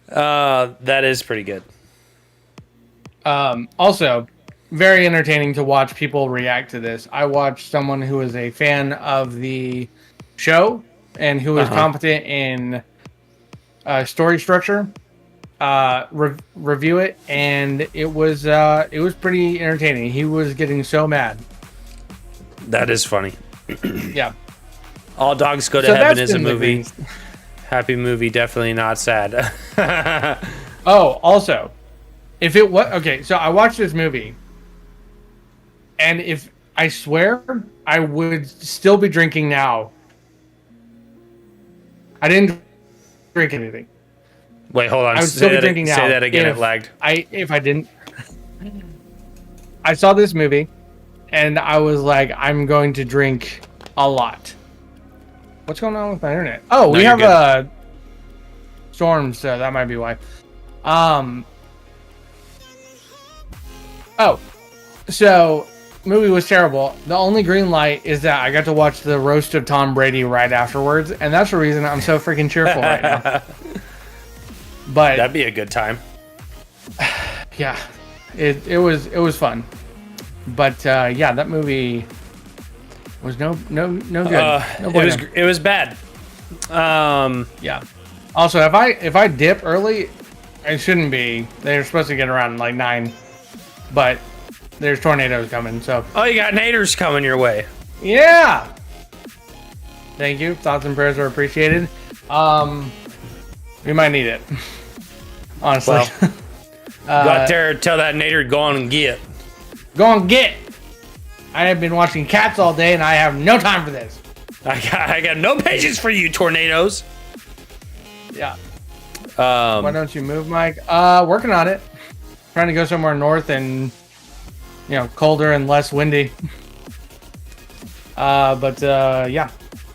That is pretty good. Also, very entertaining to watch people react to this. I watched someone who is a fan of the show and who is competent in story structure review it, and it was pretty entertaining. He was getting so mad. That is funny. Yeah. All Dogs Go to So Heaven that's is a been the movie. thing. Happy movie, definitely not sad. Oh, also, if it was okay, so I watched this movie, and if I swear I would still be drinking now. I didn't drink anything. Wait, hold on. I would still be drinking now. Say that again. It lagged. If I didn't, I saw this movie, and I was like, I'm going to drink a lot. What's going on with my internet? Oh, we have storms, so that might be why. Oh, so movie was terrible. The only green light is that I got to watch the roast of Tom Brady right afterwards, and that's the reason I'm so freaking cheerful right now. But that'd be a good time. yeah, it was fun. But yeah, that movie was no good. It was bad. Yeah. Also, if I dip early, I shouldn't be. They're supposed to get around like 9, but there's tornadoes coming. So oh, you got naders coming your way. yeah. Thank you. Thoughts and prayers are appreciated. We might need it. Honestly. Well, go out there, tell that nader to go on and get. Go on, get. I have been watching Cats all day, and I have no time for this. I got no patience for you, tornadoes. Yeah. Why don't you move, Mike? Working on it. Trying to go somewhere north and, colder and less windy. But yeah.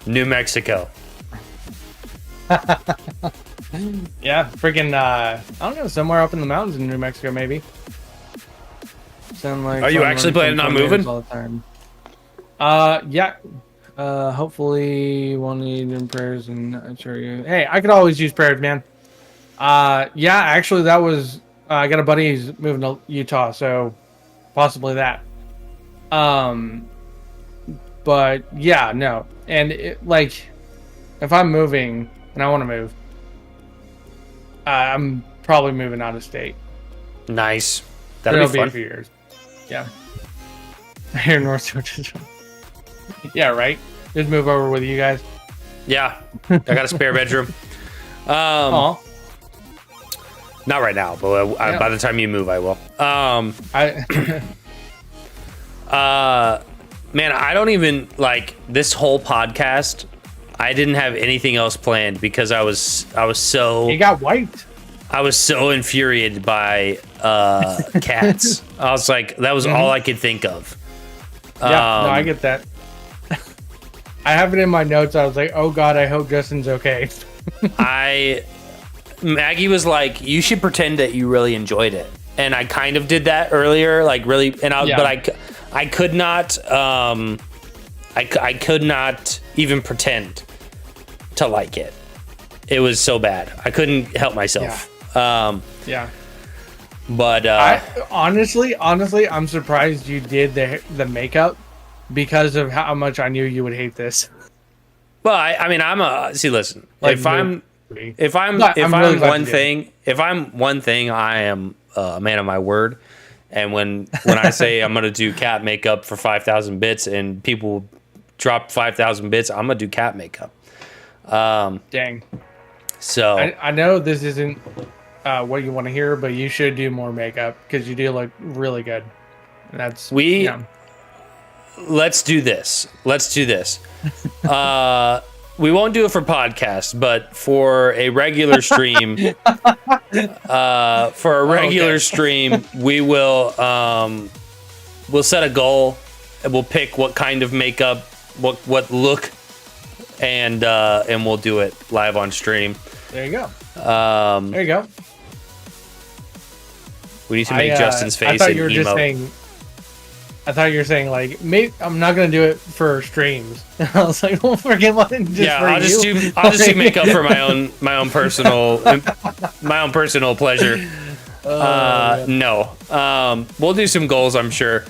New Mexico. Yeah, freaking, I don't know, somewhere up in the mountains in New Mexico, maybe. Sound like. Are you actually planning on moving? All the time. Yeah. Hopefully won't need in prayers, and I'm sure you. Hey, I could always use prayers, man. Yeah, actually, that was. I got a buddy who's moving to Utah, so possibly that. But yeah, no, and if I'm moving and I want to move, I'm probably moving out of state. Nice. That'll be fun. A few years. Yeah. Here in North Georgia. Yeah, right? Just move over with you guys. Yeah. I got a spare bedroom. Not right now, but by the time you move, I will. Man, I don't even this whole podcast. I didn't have anything else planned because I was so. You got wiped. I was so infuriated by cats. I was like, that was all I could think of. Yeah, no, I get that. I have it in my notes. I was like, oh God, I hope Justin's okay. Maggie was like, you should pretend that you really enjoyed it. And I kind of did that earlier, but I could not, I could not even pretend to like it. It was so bad. I couldn't help myself. Yeah. But honestly, I'm surprised you did the makeup because of how much I knew you would hate this. Well, I mean, see. Listen, Like, if I'm really one thing, I am a man of my word. And when I say I'm gonna do cat makeup for 5,000 bits, and people drop 5,000 bits, I'm gonna do cat makeup. Dang. So I know this isn't what you want to hear, but you should do more makeup because you do look really good. And that's let's do this. We won't do it for podcast, but for a regular stream, stream, we will we'll set a goal and we'll pick what kind of makeup, what look, and we'll do it live on stream. There you go. There you go. We need to make Justin's face. I thought you were just saying. I thought you were saying like, maybe I'm not gonna do it for streams. I was like, don't forget what. I'll just do makeup for my own personal pleasure. No, we'll do some goals, I'm sure.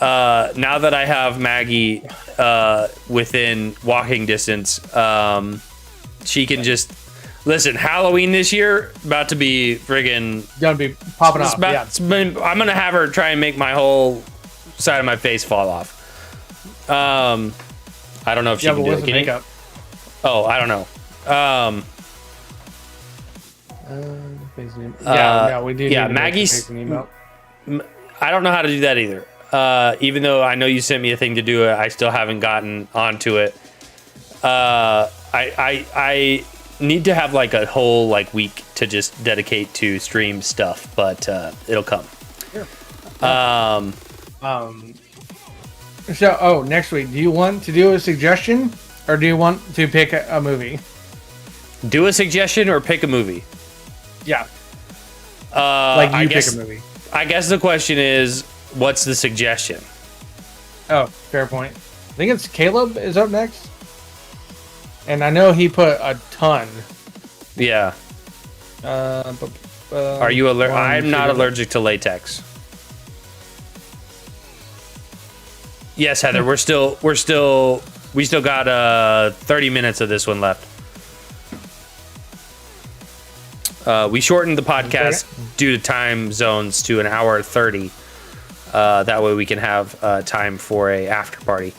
Now that I have Maggie within walking distance, she can just listen. Halloween this year about to be friggin' gonna be popping off. I'm gonna have her try and make my whole side of my face fall off. I don't know if she can do it. Can makeup? I don't know. We do. Yeah, Maggie's. I don't know how to do that either. Even though I know you sent me a thing to do it, I still haven't gotten onto it. I need to have like a whole week to just dedicate to stream stuff, but it'll come. Sure. Next week, do you want to do a suggestion or do you want to pick a movie? Do a suggestion or pick a movie? Yeah. Pick a movie. I guess the question is, what's the suggestion? Oh, fair point. I think it's Caleb is up next. And I know he put a ton. Yeah. Are you allergic? I'm not allergic to latex. Yes, Heather. We still got 30 minutes of this one left. We shortened the podcast due to time zones to an hour 30. That way we can have time for a after party.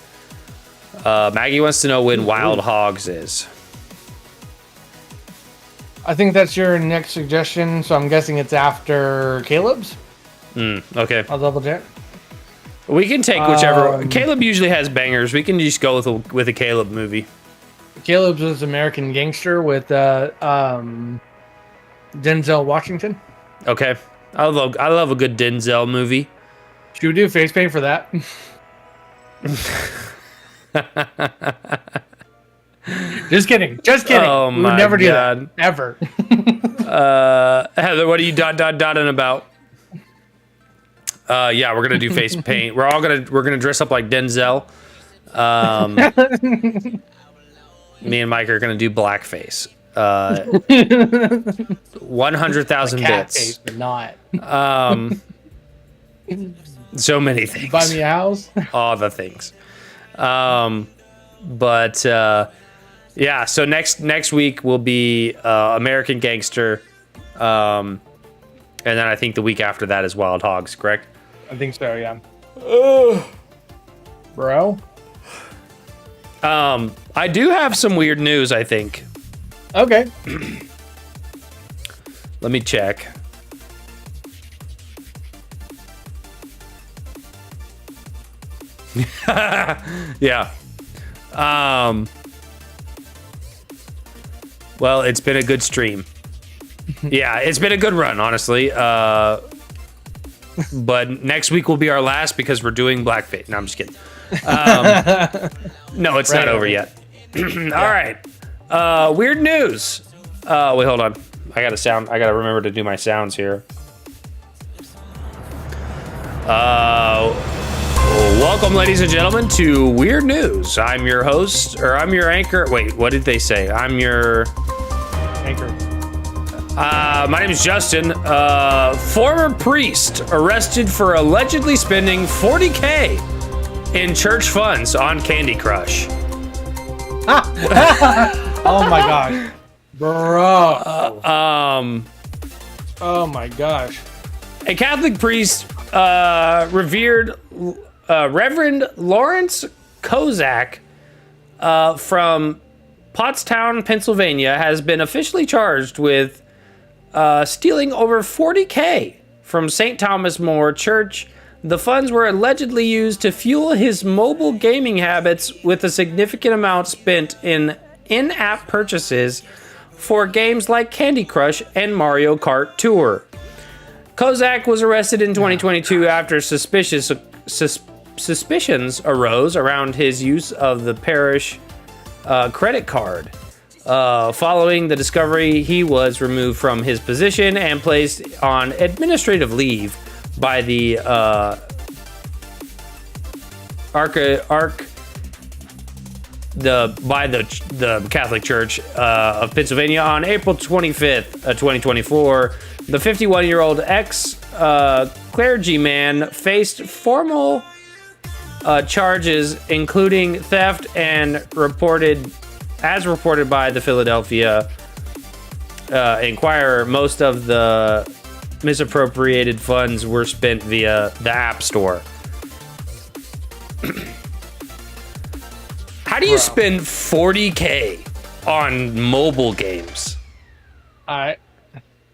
Maggie wants to know when Wild Hogs is. I think that's your next suggestion, so I'm guessing it's after Caleb's. Okay. I'll double check. We can take whichever. Caleb usually has bangers. We can just go with a Caleb movie. Caleb's was American Gangster with Denzel Washington. Okay, I love a good Denzel movie. Should we do face paint for that? Just kidding. Oh we would never do that ever. Heather, what are you dotting about? Yeah, we're gonna do face paint. We're gonna dress up like Denzel. Me and Mike are gonna do blackface. 100,000 bits. Face, but not. So many things. Buy me a house. All the things. Yeah. So next week will be American Gangster, and then I think the week after that is Wild Hogs. Correct? I think so. Yeah. Bro. I do have some weird news. I think. Okay. Let me check. Yeah. Well, it's been a good stream. Yeah, it's been a good run, honestly. But next week will be our last because we're doing blackface. No, I'm just kidding. No, it's not over yet. All right. Weird news. Wait, hold on. I gotta remember to do my sounds here. Welcome, ladies and gentlemen, to Weird News. I'm your host, or I'm your anchor. Wait, what did they say? I'm your anchor. My name is Justin. Former priest arrested for allegedly spending $40K in church funds on Candy Crush. Oh my gosh, bro. Oh my gosh. A Catholic priest, Reverend Lawrence Kozak, from Pottstown, Pennsylvania, has been officially charged with stealing over $40K from St. Thomas More Church. The funds were allegedly used to fuel his mobile gaming habits, with a significant amount spent in in-app purchases for games like Candy Crush and Mario Kart Tour. Kozak was arrested in 2022 after suspicions arose around his use of the parish credit card. Following the discovery, he was removed from his position and placed on administrative leave by the the Catholic Church of Pennsylvania on April 25th, 2024. The 51-year-old ex-clergyman faced formal charges, including theft, and reported by the Philadelphia Inquirer. Most of the misappropriated funds were spent via the App Store. How do you spend $40K on mobile games?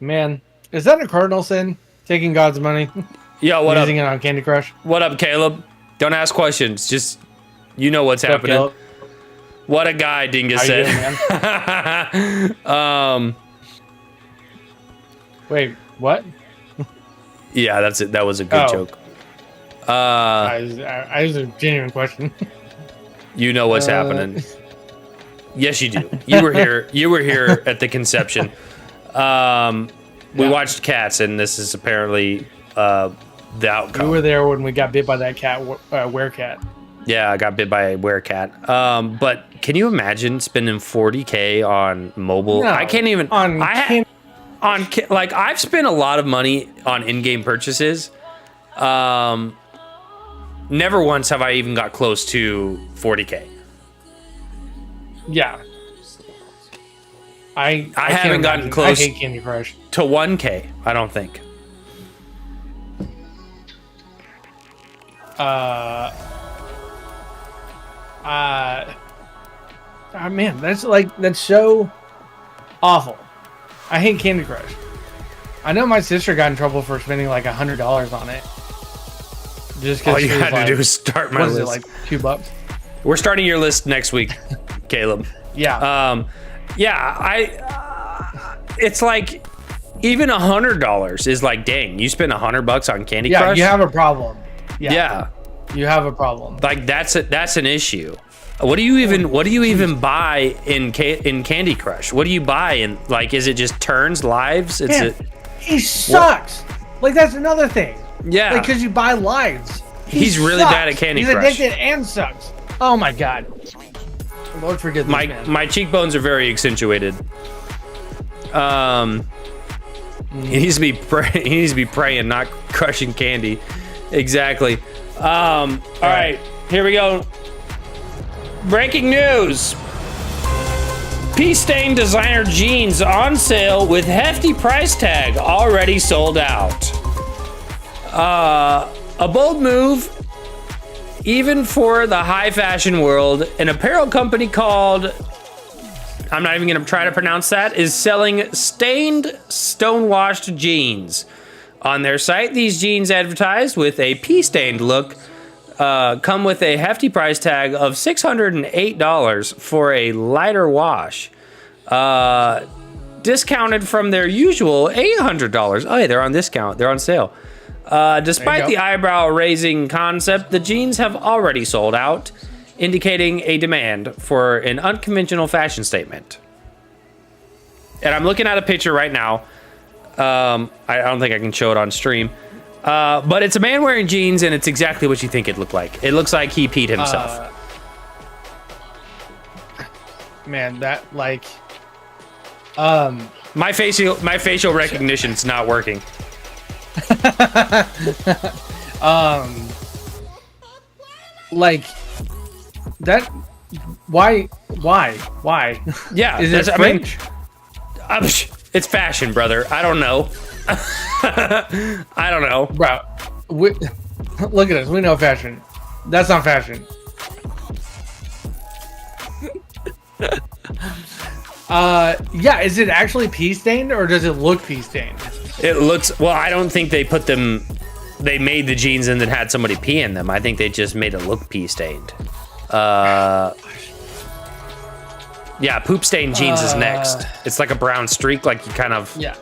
Man, is that a cardinal sin? Taking God's money? Yo, what Using up? it on Candy Crush? What up, Caleb? Don't ask questions. Just, you know what's happening. Caleb? What a guy, Dingus How you said. doing, man? Wait, what? Yeah, that's it. That was a good joke. I was a genuine question. You know what's happening. Yes, you do. You were here. You were here at the conception. We watched Cats, and this is apparently the outcome. You were there when we got bit by that cat, werecat. Yeah, I got bit by a werecat. But can you imagine spending $40K on mobile? No, I can't even. I've spent a lot of money on in-game purchases. Never once have I even got close to $40K. Yeah. I haven't gotten close. I hate Candy Crush. To 1K, I don't think. Man, that's so awful. I hate Candy Crush. I know my sister got in trouble for spending like $100 on it. Just because all you had to do is start my list. What is it, like $2? We're starting your list next week, Caleb. Yeah. It's like even $100 is like, dang, you spent $100 on Candy yeah, Crush. you have a problem. Yeah, you have a problem. like that's an issue. What do you even buy in Candy Crush? What do you buy in, like, is it just turns, lives? He sucks. Like, that's another thing. Yeah, like, because you buy lives. He's really bad at Candy Crush. He's addicted and sucks. Oh my god. Lord forgive me, man. My cheekbones are very accentuated. He needs to be praying, not crushing candy. Exactly. All right, here we go. Breaking news. Pea-stained designer jeans on sale with hefty price tag, already sold out. A bold move, even for the high fashion world. An apparel company called, I'm not even gonna try to pronounce that, is selling stained, stonewashed jeans. On their site, these jeans, advertised with a pea-stained look, come with a hefty price tag of $608 for a lighter wash. Discounted from their usual $800. Oh, yeah, they're on discount. They're on sale. Despite the eyebrow-raising concept, the jeans have already sold out, indicating a demand for an unconventional fashion statement. And I'm looking at a picture right now. I don't think I can show it on stream. But it's a man wearing jeans, and it's exactly what you think it looked like. It looks like he peed himself. Man, that, like... My facial recognition's not working. like that. Why? Yeah, Is it fringe? it's fashion, brother. I don't know. I don't know, Bro, look at us. We know fashion. That's not fashion. Yeah. Is it actually pee stained or does it look pee stained? It looks well. I don't think they put them. They made the jeans and then had somebody pee in them. I think they just made it look pee stained. Yeah, poop stained jeans is next. It's like a brown streak, like you kind of. Yeah.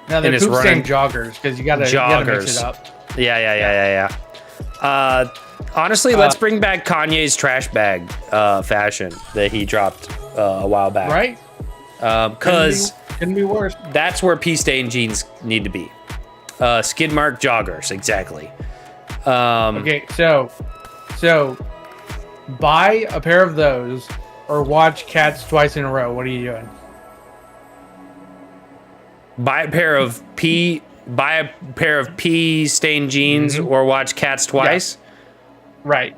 Now they're poop stained joggers because you gotta mix it up. Yeah. Honestly, let's bring back Kanye's trash bag fashion that he dropped a while back. Right? Because couldn't be worse. That's where pee stained jeans need to be. Skid mark joggers, exactly. Okay, so buy a pair of those or watch Cats twice in a row. What are you doing? Buy a pair of pee stained jeans or watch Cats twice. Yeah. Right.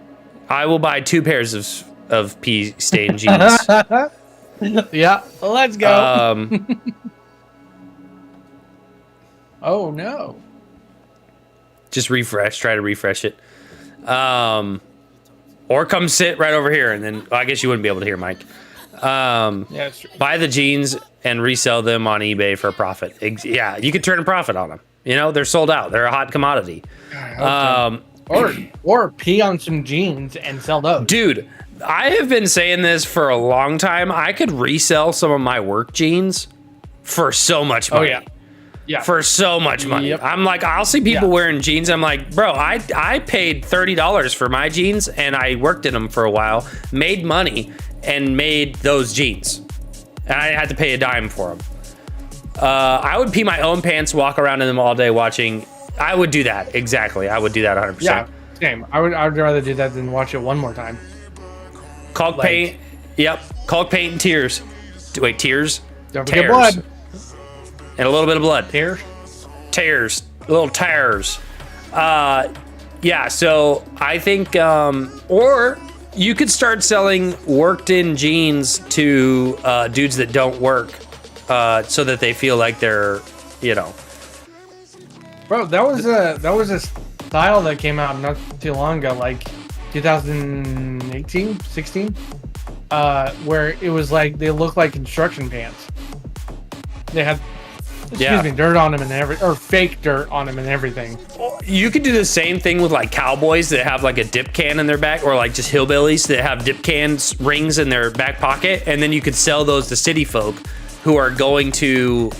I will buy 2 pairs of pee stained jeans. Yeah, let's go. Oh no. Just refresh. Try to refresh it. Or come sit right over here, and then I guess you wouldn't be able to hear Mike. Yeah, it's true. Buy the jeans and resell them on eBay for a profit. Yeah, you could turn a profit on them. You know, they're sold out. They're a hot commodity. Or pee on some jeans and sell those. Dude, I have been saying this for a long time. I could resell some of my work jeans for so much money. Oh, yeah. Yeah. For so much money. Yep. I'm like, I'll see people wearing jeans. I'm like, bro, I paid $30 for my jeans and I worked in them for a while, made money, and made those jeans. And I didn't have to pay a dime for them. I would pee my own pants, walk around in them all day watching. I would do that. Exactly. I would do that 100%. Yeah, same. I would rather do that than watch it one more time. Caulk paint. Yep. Caulk paint and tears. Wait, tears? Don't forget blood. And a little bit of blood. Tears. Little tears. Yeah, so I think, or you could start selling worked in jeans to dudes that don't work so that they feel like they're, you know. Bro, that was a style that came out not too long ago, like 2018, 16, where it was like, they looked like construction pants. They had dirt on them and or fake dirt on them and everything. You could do the same thing with like cowboys that have like a dip can in their back, or like just hillbillies that have dip cans rings in their back pocket, and then you could sell those to city folk who are going to,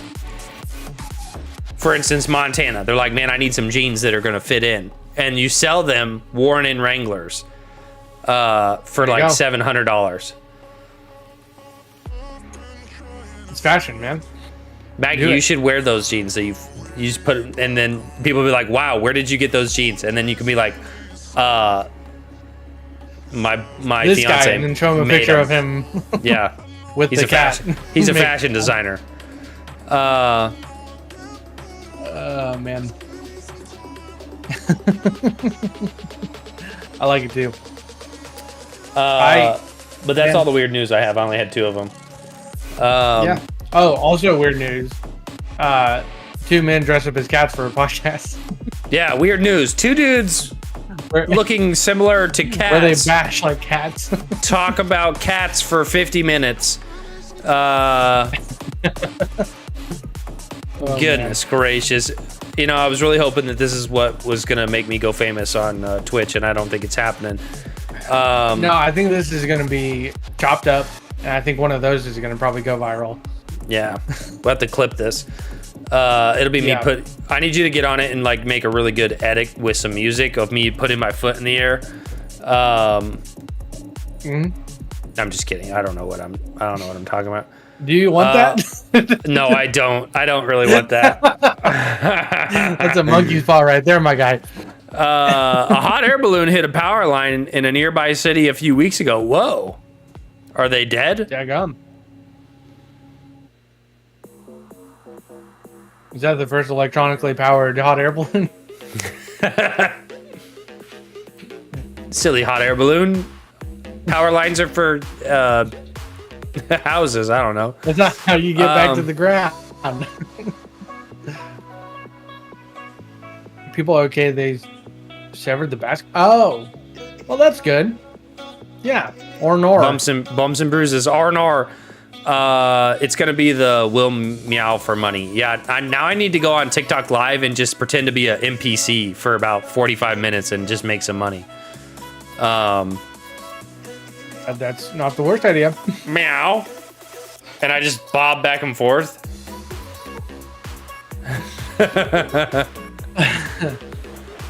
for instance, Montana. They're like, man, I need some jeans that are going to fit in, and you sell them worn in Wranglers for like $700. It's fashion, man. Maggie, you should wear those jeans that you just put, and then people will be like, wow, where did you get those jeans? And then you can be like, my this fiance guy, and then show him a picture of him. Yeah, with the cat. He's a fashion designer. Man. I like it too. But that's all the weird news I have. I only had 2 of them. Yeah. Oh, also weird news. 2 men dress up as cats for a podcast. Yeah, weird news. 2 dudes looking similar to cats. Where they bash like cats. Talk about cats for 50 minutes. Goodness gracious. You know, I was really hoping that this is what was going to make me go famous on Twitch, and I don't think it's happening. No, I think this is going to be chopped up, and I think one of those is going to probably go viral. Yeah, we'll have to clip this. It'll be me I need you to get on it and like make a really good edit with some music of me putting my foot in the air. I'm just kidding. I don't know what I'm talking about. Do you want that? No, I don't. I don't really want that. That's a monkey's paw right there, my guy. A hot air balloon hit a power line in a nearby city a few weeks ago. Whoa. Are they dead? Daggum. Is that the first electronically powered hot air balloon? silly hot air balloon. Power lines are for houses. I don't know. That's not how you get back to the ground. People are okay. They severed the basket. Oh, well, that's good. Yeah, or nor bumps and bruises. R&R. It's gonna be the Will Meow for money. Yeah. Now I need to go on TikTok Live and just pretend to be an NPC for about 45 minutes and just make some money. That's not the worst idea. Meow. And I just bob back and forth.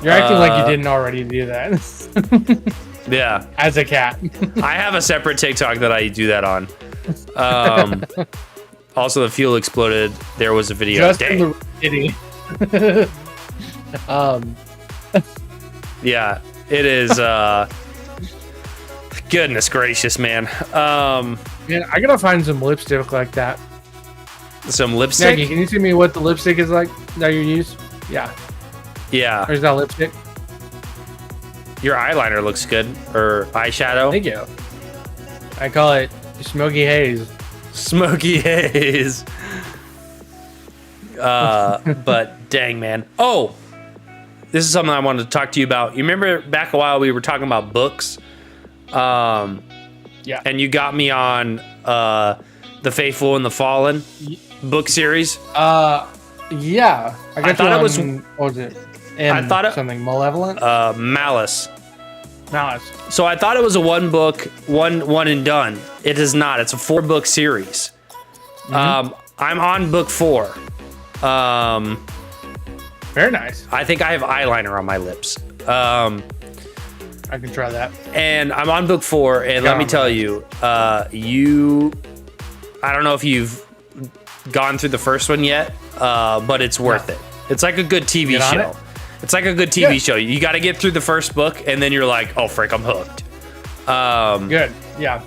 You're acting like you didn't already do that. Yeah. As a cat. I have a separate TikTok that I do that on. Also, the fuel exploded. There was a video. Just in the kitty. Yeah, it is. Goodness gracious, man. Man, I gotta find some lipstick like that. Some lipstick? Maggie, can you see me what the lipstick is like that you use? Yeah. Yeah. Or is that lipstick? Your eyeliner looks good. Or eyeshadow. Thank you. I call it Smoky Haze. Smoky Haze. But dang, man. Oh, this is something I wanted to talk to you about. You remember back a while we were talking about books? Yeah. And you got me on The Faithful and the Fallen book series. Yeah. I thought it was. What was it? I thought it something malevolent. Malice. Malice. So I thought it was a one book, one and done. It is not. It's a 4-book series. I'm on book 4. Very nice. I think I have eyeliner on my lips. I can try that. And I'm on book 4, and let me tell you, I don't know if you've gone through the first one yet, but it's worth it. It's like a good TV show. It's like a good TV show. You got to get through the first book, and then you're like, oh, frick, I'm hooked. Good. Yeah.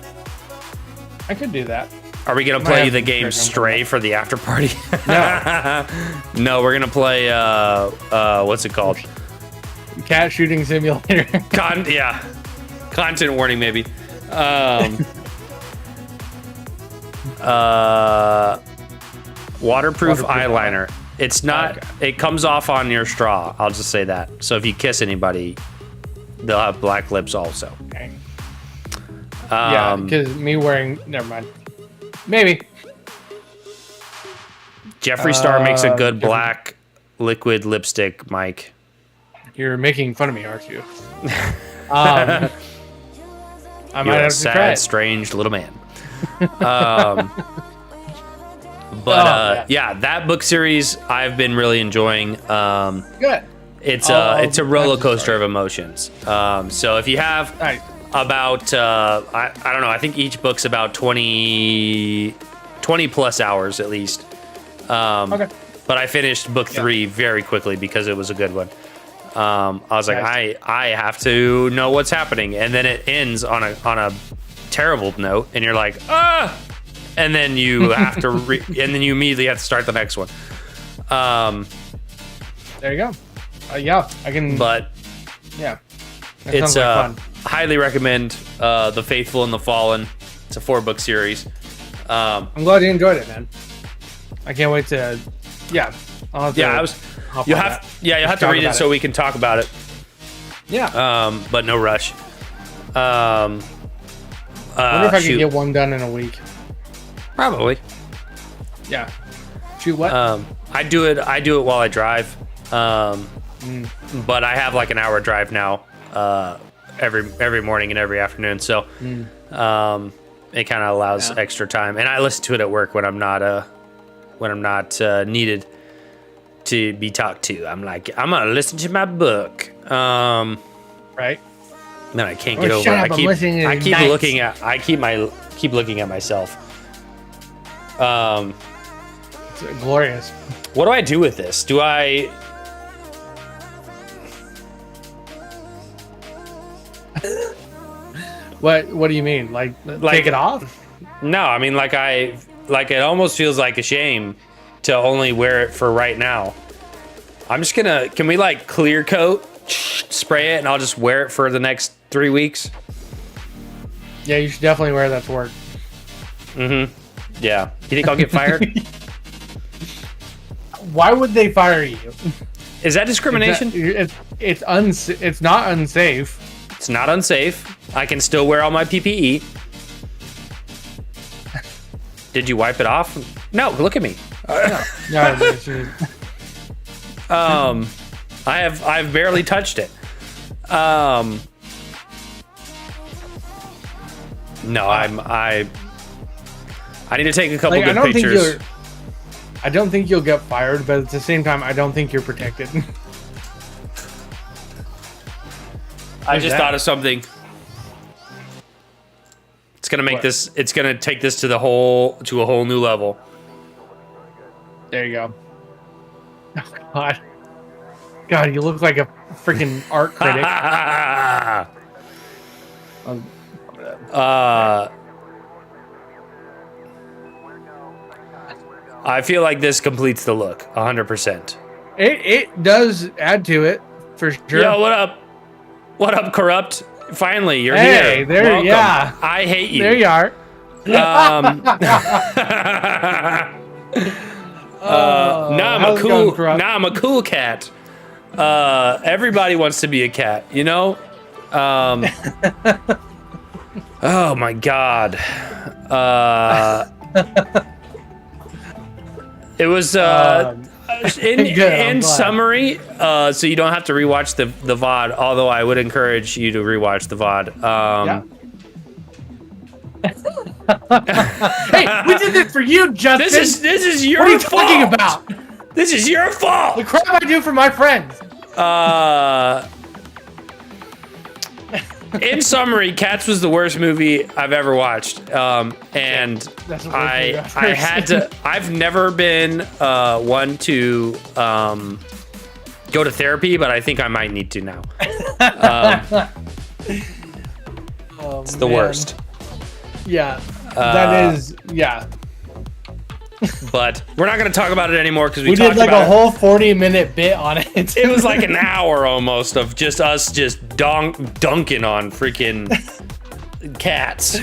I could do that. Are we going to play the game Stray for the after party? No. No, we're going to play, what's it called? Cat shooting simulator. Content warning, maybe. Waterproof eyeliner. It's not, It comes off on your straw. I'll just say that. So if you kiss anybody, they'll have black lips also. Okay. Yeah, because me wearing, never mind. Maybe. Jeffree Star makes a good black liquid lipstick, Mike. You're making fun of me, aren't you? I might You're have a to sad, try it. strange little man. But yeah, that book series I've been really enjoying. Good. It's a roller coaster of emotions. So if you have about I don't know, I think each book's about 20 plus hours at least. But I finished book 3 very quickly because it was a good one. I was like, I have to know what's happening, and then it ends on a terrible note, and you're like, and then you have to, and then you immediately have to start the next one. There you go. Yeah, I can. But yeah, it's like fun. Highly recommend The Faithful and the Fallen. It's a 4-book series. I'm glad you enjoyed it, man. I can't wait to. Yeah. You'll have to read it so we can talk about it. Yeah. But no rush. I wonder if I could get one done in a week. Probably. Yeah. Shoot what? I do it while I drive. But I have like an hour drive now, every morning and every afternoon. So, it kind of allows extra time, and I listen to it at work when I'm not needed to be talked to. I'm like, I'm gonna listen to my book. Right. Then I can't get over it. I keep looking at myself. It's glorious. What do I do with this? Do I? What do you mean? Like take it off? No, I mean it almost feels like a shame to only wear it for right now. I'm just gonna, can we like clear coat, spray it, and I'll just wear it for the next 3 weeks. Yeah, you should definitely wear that to work. Mm-hmm. Yeah. You think I'll get fired? Why would they fire you? Is that discrimination? It's not unsafe. It's not unsafe. I can still wear all my PPE. Did you wipe it off? No, look at me. No, I've barely touched it. No, I need to take a couple good pictures. I don't think you'll get fired, but at the same time, I don't think you're protected. I just thought of something. It's gonna make this. It's gonna take this to a whole new level. There you go. Oh God, God, you look like a freaking art critic. I feel like this completes the look 100%. It does add to it for sure. Yo, what up? What up, corrupt? Finally, you're Hey, here. there, Welcome. yeah. I hate you. There you are. Now I'm a cool cat. Everybody wants to be a cat, you know? Oh my God. It was in summary, so you don't have to rewatch the VOD, although I would encourage you to rewatch the VOD. Yeah. Hey, we did this for you, Justin. This is your fault. fault. What are you talking about? This is your fault. The crap I do for my friends. In summary, Cats was the worst movie I've ever watched. And I've never been one to go to therapy, but I think I might need to now. It's the worst. Yeah, that is, yeah. But we're not going to talk about it anymore because we did like a whole 40-minute bit on it. It was like an hour almost of just us just dunking on freaking cats.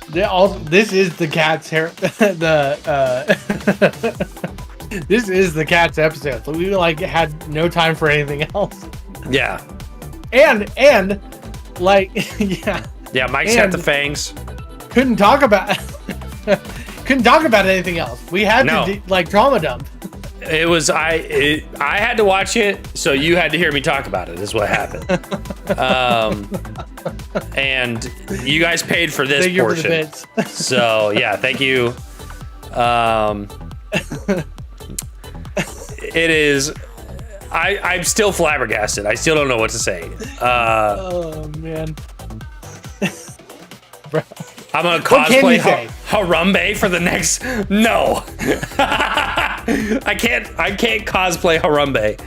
This is the Cats this is the Cats episode. So we like had no time for anything else. Yeah. And like yeah, Mike's got the fangs. Couldn't talk about anything else. We had to like trauma dump. It was I had to watch it, so you had to hear me talk about it. Is what happened. And you guys paid for this portion. So yeah, thank you. It is. I'm still flabbergasted. I still don't know what to say. Oh man. Bro. I'm gonna cosplay Harambe for the next. No, I can't cosplay Harambe.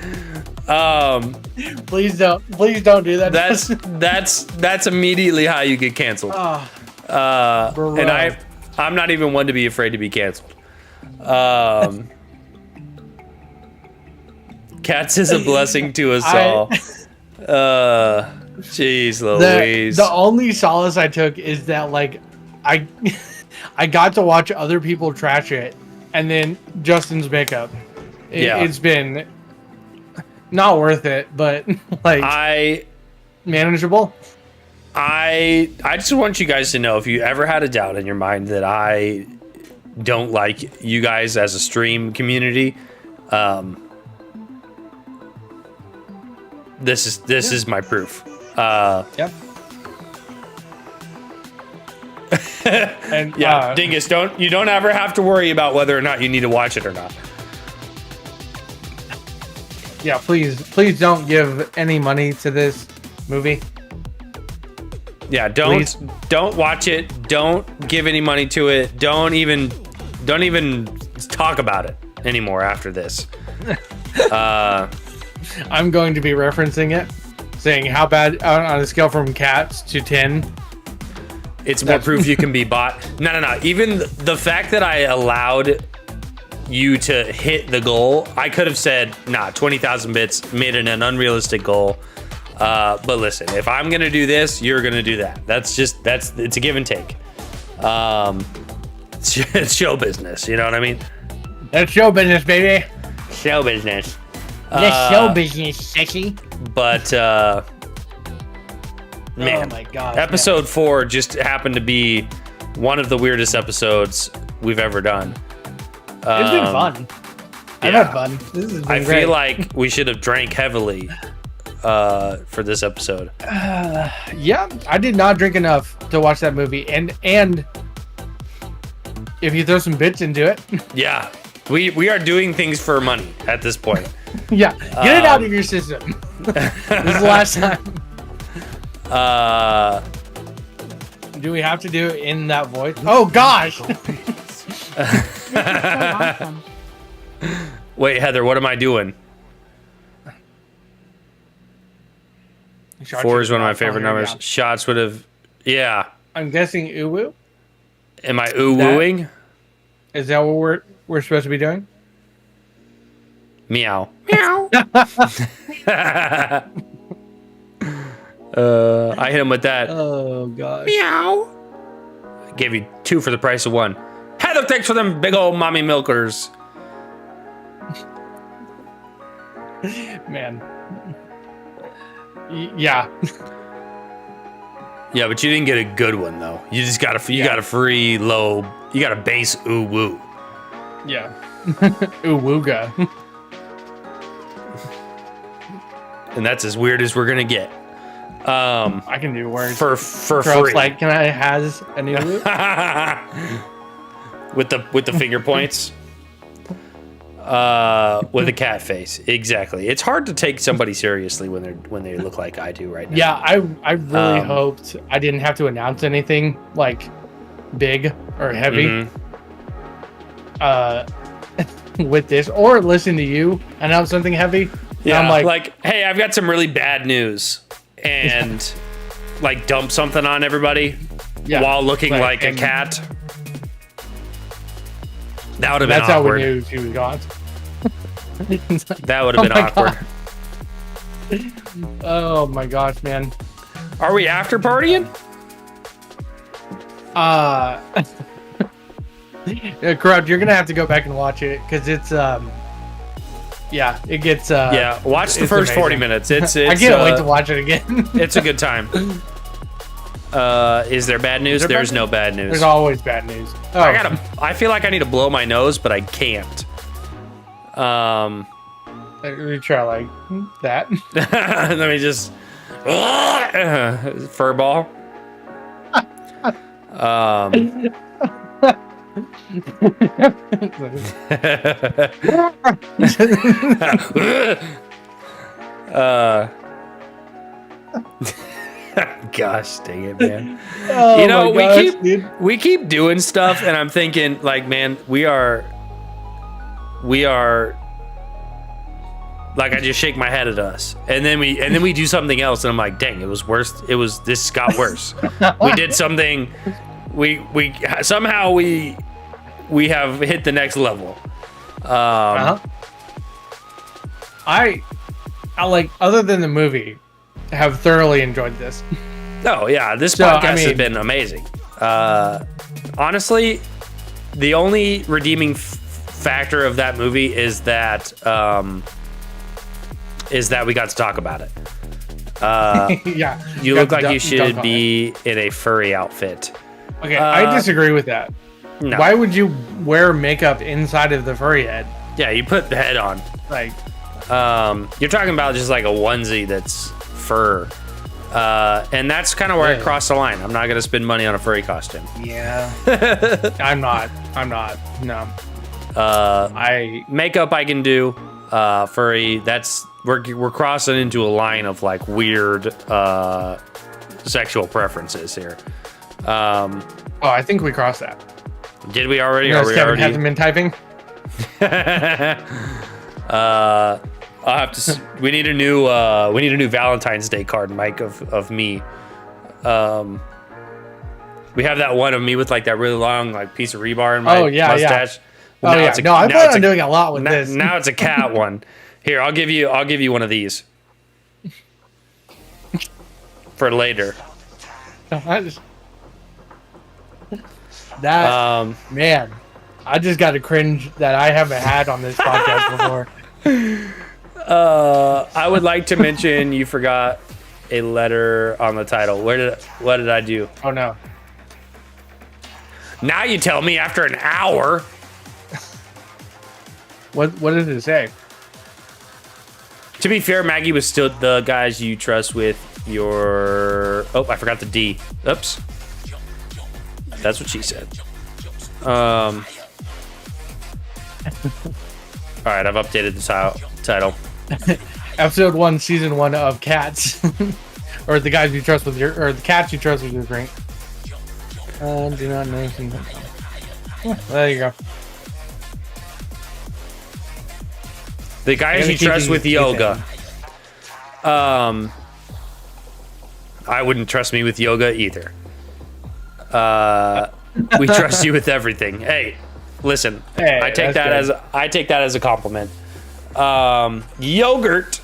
Please don't do that. That's immediately how you get canceled. And I'm not even one to be afraid to be canceled. Cats is a blessing to us all. Jeez Louise. The only solace I took is that like I got to watch other people trash it, and then Justin's makeup. It's been not worth it, but like manageable. I just want you guys to know, if you ever had a doubt in your mind that I don't like you guys as a stream community, this is my proof. Yep. And Dingus, you don't ever have to worry about whether or not you need to watch it or not. Yeah, please don't give any money to this movie. Yeah, don't watch it. Don't give any money to it. Don't even talk about it anymore after this. I'm going to be referencing it, saying how bad on a scale from Cats to 10. It's more proof you can be bought. No. Even the fact that I allowed you to hit the goal, I could have said, 20,000 bits, made it an unrealistic goal. But listen, if I'm gonna do this, you're gonna do that. It's a give and take. It's show business. You know what I mean? That's show business, baby. Show business. That's show business, sexy. But man, oh my god, episode 4 just happened to be one of the weirdest episodes we've ever done. It's been fun. I've had fun. This has been I great. feel like we should have drank heavily for this episode. Yeah, I did not drink enough to watch that movie, and if you throw some bits into it, Yeah, we are doing things for money at this point. yeah, get it out of your system. This is the last time. Do we have to do it in that voice? Oh gosh! Awesome. Wait, Heather, what am I doing? 4 is one of my favorite numbers. Shots would have, yeah. I'm guessing uwu. Am I ooh-wooing? Is that what we're supposed to be doing? Meow. Meow. I hit him with that. Oh gosh. Meow. I gave you 2 for the price of 1. Heather, thanks for them big old mommy milkers. Man. Yeah. Yeah, but you didn't get a good one though. You just got a got a free low. You got a base ooh woo. Yeah. Uwuga. And that's as weird as we're gonna get. I can do words. For Girls free. like, can I has an uwu? with the finger points. With a cat face. Exactly. It's hard to take somebody seriously when they look like I do right now. Yeah, I really hoped I didn't have to announce anything like big or heavy. With this, or listen to you announce something heavy. Yeah, I'm like, hey, I've got some really bad news, and like dump something on everybody while looking like a cat. That would have been that's awkward. how we knew she was gone. That would have been awkward. Oh my gosh, man. Are we after partying? Corrupt, you're gonna have to go back and watch it because it's yeah, it gets Yeah, watch the first 40 minutes. It's I can't wait to watch it again. It's a good time. Is there bad news? There's no bad news. There's always bad news. Oh. I feel like I need to blow my nose, but I can't. Let me try like that. Let me just fur ball. Gosh dang it, man. Oh You know, my gosh, dude. we keep doing stuff and I'm thinking like, man, we are like, I just shake my head at us. And then we do something else and I'm like, dang, it was worse. This got worse. We did something we somehow we have hit the next level. I like, other than the movie, have thoroughly enjoyed this. Oh yeah, this So, podcast I mean- has been amazing. Honestly, the only redeeming factor of that movie is that we got to talk about it. Yeah. You got look to like you dunk should on be in a furry outfit. it. Okay, I disagree with that. No. Why would you wear makeup inside of the furry head? Yeah, you put the head on. Like, You're talking about just like a onesie that's fur. And that's kind of where I cross the line. I'm not going to spend money on a furry costume. yeah. I'm not. No. Makeup I can do. Furry, that's we're crossing into a line of like weird sexual preferences here. Oh, I think we crossed that. Did we already? Because Are we Kevin already? hasn't been typing. I'll have to. We need a new Valentine's Day card, Mike, of me. We have that one of me with like that really long like piece of rebar in my mustache. Oh yeah. No, I plan on doing a lot with this. Now it's a cat one. Here, I'll give you one of these. for later. That man, I just got a cringe that I haven't had on this podcast before. I would like to mention you forgot a letter on the title. What did I do? Oh no. Now you tell me after an hour. What does it say? To be fair, Maggie was still the guys you trust with your... Oh, I forgot the D. Oops. That's what she said. All right, I've updated the title. Episode 1, Season 1 of Cats. Or the guys you trust with your... Or the cats you trust with your drink. Do not know. There you go. The guys you trust with yoga. I wouldn't trust me with yoga either. We trust you with everything. Hey, listen. Hey, I take that as a compliment. Yogurt.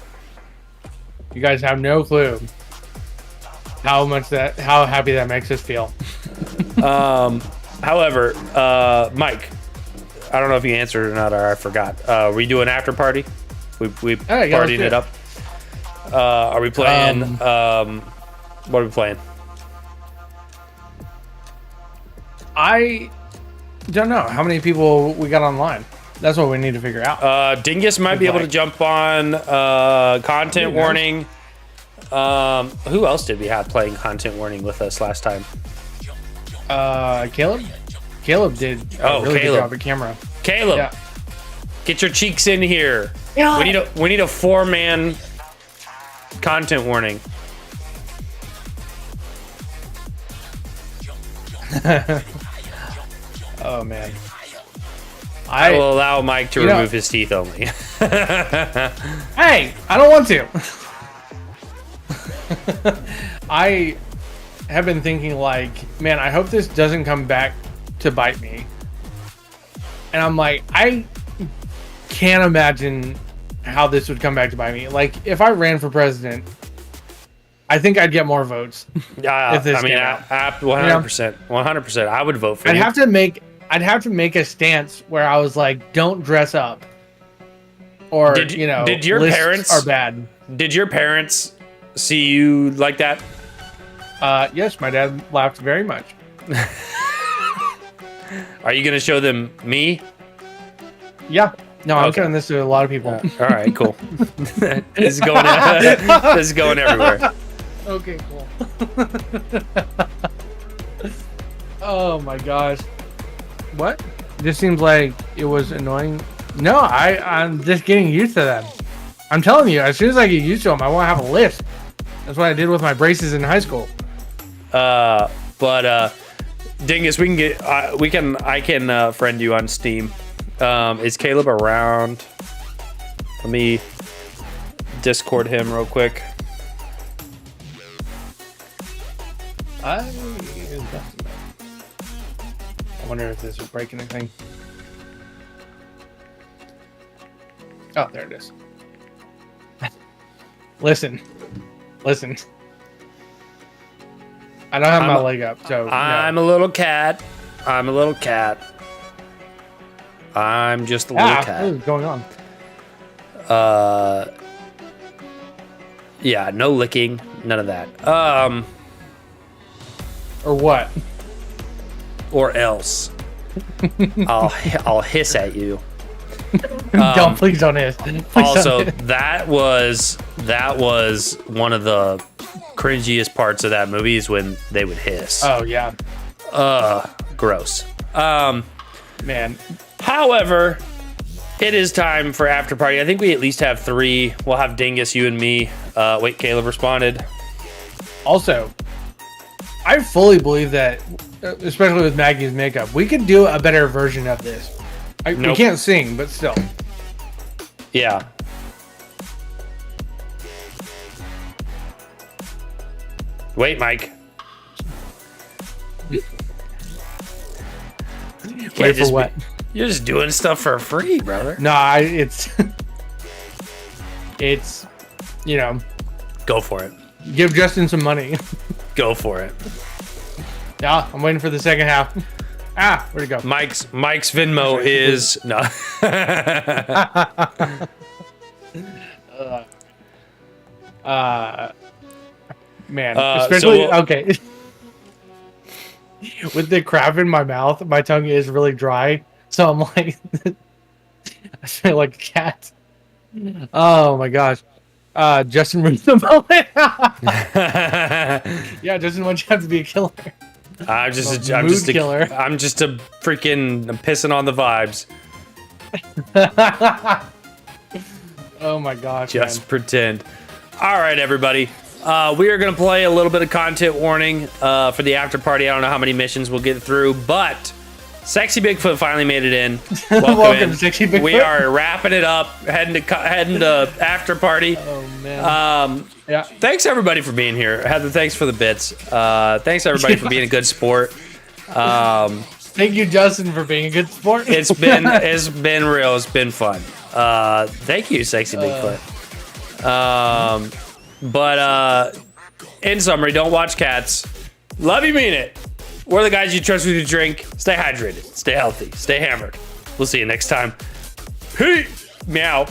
You guys have no clue how happy that makes us feel. However, Mike, I don't know if you answered or not, or I forgot. We do an after party. We partying it up. Are we playing? What are we playing? I don't know how many people we got online. That's what we need to figure out. Dingus might be able to jump on. Content warning. Who else did we have playing content warning with us last time? Caleb. Caleb did a really good job at camera. Caleb, get your cheeks in here. Yeah. We need a 4-man content warning. Oh man. I will allow Mike to remove his teeth only. Hey, I don't want to. I have been thinking like, man, I hope this doesn't come back to bite me. And I'm like, I can't imagine how this would come back to bite me. Like, if I ran for president, I think I'd get more votes. If this came out. 100%. 100%. I would vote for you. I'd have to make a stance where I was like, don't dress up. Or, did your parents are bad. Did your parents see you like that? Yes, my dad laughed very much. Are you going to show them me? Yeah. No, I'm showing this to a lot of people. All right, cool. This is going everywhere. Okay, cool. Oh my gosh. What? This seems like it was annoying. No, I'm just getting used to them. I'm telling you, as soon as I get used to them, I won't have a list. That's what I did with my braces in high school. But Dingus, I can friend you on Steam. Is Caleb around? Let me Discord him real quick. I wonder if this is breaking anything. Oh, there it is. Listen. I don't have my leg up, so I'm a little cat. I'm just a little cat. What is going on? Yeah, no licking, none of that. Or what? Or else. I'll hiss at you. Please don't hiss. That was one of the cringiest parts of that movie is when they would hiss. Oh yeah. Gross. Man. However, it is time for after party. I think we at least have 3. We'll have Dingus, you and me. Wait, Caleb responded. Also, I fully believe that, especially with Maggie's makeup, we could do a better version of this. We can't sing, but still. Yeah. Wait, Mike. Wait for what? You're just doing stuff for free, brother. No, it's, Go for it. Give Justin some money. Go for it. Yeah, I'm waiting for the second half. Where'd it go? Mike's Venmo is no. Man, especially okay. With the crab in my mouth, my tongue is really dry, so I'm like, I feel like a cat. Oh my gosh, Justin ruined the moment. Yeah, Justin wants you have to be a killer. I'm just a killer. I'm just a freaking. I'm pissing on the vibes. Oh my gosh. Just pretend. All right, everybody. We are going to play a little bit of content warning for the after party. I don't know how many missions we'll get through, but Sexy Bigfoot finally made it in. Welcome, Sexy Bigfoot. We are wrapping it up, heading to after party. Oh man. Yeah. Thanks everybody for being here. Heather, thanks for the bits. Thanks everybody for being a good sport. Thank you, Justin, for being a good sport. It's been real. It's been fun. Thank you, Sexy Bigfoot. But in summary, don't watch cats. Love you, mean it. We're the guys you trust with your drink. Stay hydrated, stay healthy, stay hammered. We'll see you next time. Hey, meow.